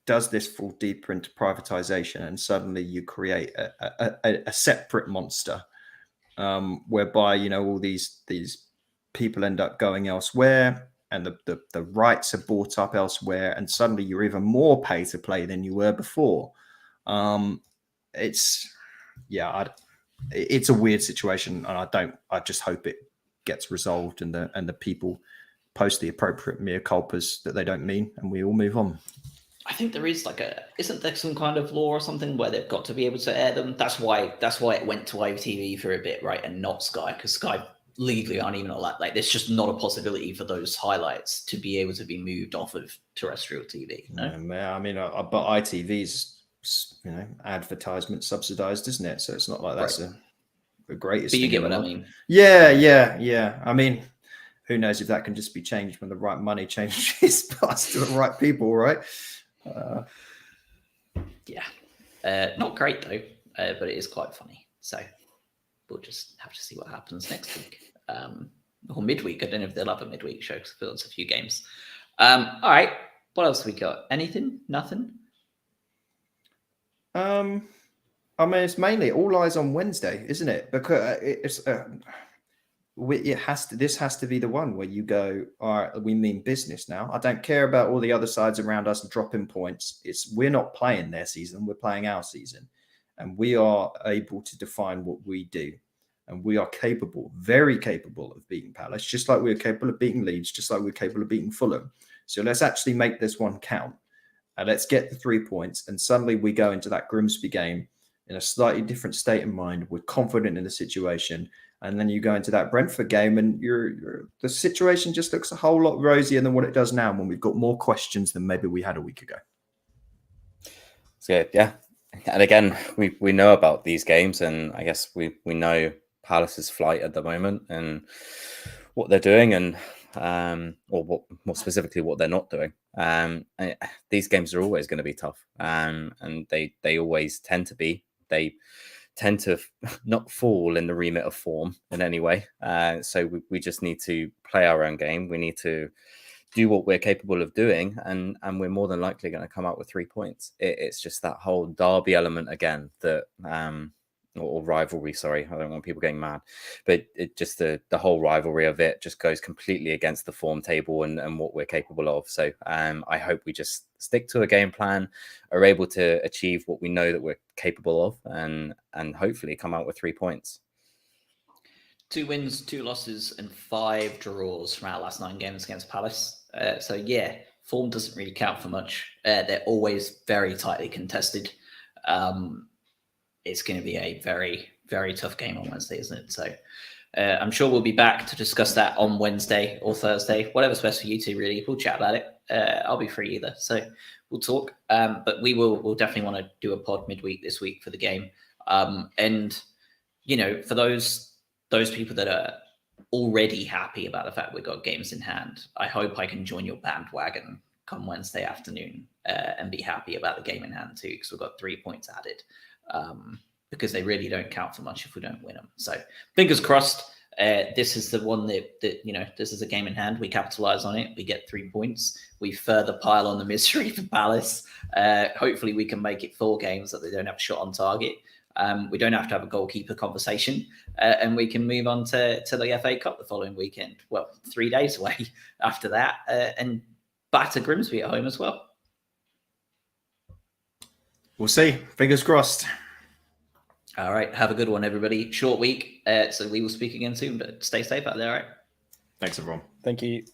[SPEAKER 2] does this fall deeper into privatization, and suddenly you create a separate monster, whereby all these people end up going elsewhere, and the rights are bought up elsewhere, and suddenly you're even more pay to play than you were before. It's a weird situation, and I just hope it gets resolved, and the people post the appropriate mea culpas that they don't mean, and we all move on.
[SPEAKER 1] I think there is isn't there some kind of law or something where they've got to be able to air them? That's why it went to ITV for a bit, right, and not Sky, because Sky legally aren't even allowed. Like, there's just not a possibility for those highlights to be able to be moved off of terrestrial TV. No,
[SPEAKER 2] I mean, but ITV's advertisement subsidized, isn't it? So it's not like that's the greatest.
[SPEAKER 1] But you get what I mean?
[SPEAKER 2] Yeah. I mean, who knows if that can just be changed when the right money changes past to the right people, right?
[SPEAKER 1] Not great though, but it is quite funny. So we'll just have to see what happens next week, or midweek. I don't know if they'll have a midweek show because there's a few games. All right, what else have we got? Anything? Nothing?
[SPEAKER 2] I mean, it's mainly all eyes on Wednesday, isn't it? Because this has to be the one where you go, all right, we mean business now. I don't care about all the other sides around us dropping points. We're not playing their season, we're playing our season, and we are able to define what we do, and we are capable, very capable of beating Palace, just like we're capable of beating Leeds, just like we're capable of beating Fulham. So let's actually make this one count, and let's get the 3 points. And suddenly we go into that Grimsby game in a slightly different state of mind. We're confident in the situation. And then you go into that Brentford game, and the situation just looks a whole lot rosier than what it does now, when we've got more questions than maybe we had a week ago.
[SPEAKER 3] So yeah, and again, we know about these games, and I guess we know Palace's flight at the moment and what they're doing, and or what more specifically what they're not doing. And these games are always going to be tough, and they always tend to be. They tend to not fall in the remit of form in any way. So we just need to play our own game. We need to do what we're capable of doing, and we're more than likely going to come out with 3 points. It's just that whole derby element again, that or rivalry. Sorry, I don't want people getting mad, but it just the whole rivalry of it just goes completely against the form table and what we're capable of. So I hope we just stick to a game plan, are able to achieve what we know that we're capable of, and hopefully come out with 3 points.
[SPEAKER 1] 2 wins, 2 losses, and 5 draws from our last 9 games against Palace. So yeah, form doesn't really count for much. They're always very tightly contested. It's going to be a very, very tough game on Wednesday, isn't it? So I'm sure we'll be back to discuss that on Wednesday or Thursday, whatever's best for you two, really. We'll chat about it. I'll be free either, so we'll talk. But we'll definitely want to do a pod midweek this week for the game. And, you know, for those people that are already happy about the fact we've got games in hand, I hope I can join your bandwagon come Wednesday afternoon and be happy about the game in hand too, because we've got 3 points added. Because they really don't count for much if we don't win them. So fingers crossed. This is the one that you know, this is a game in hand. We capitalize on it. We get 3 points. We further pile on the misery for Palace. Hopefully we can make it 4 games that they don't have a shot on target. We don't have to have a goalkeeper conversation, and we can move on to the FA Cup the following weekend. Well, 3 days away after that, and back to Grimsby at home as well.
[SPEAKER 2] We'll see. Fingers crossed.
[SPEAKER 1] All right. Have a good one, everybody. Short week. So we will speak again soon, but stay safe out there. All right.
[SPEAKER 2] Thanks, everyone.
[SPEAKER 3] Thank you.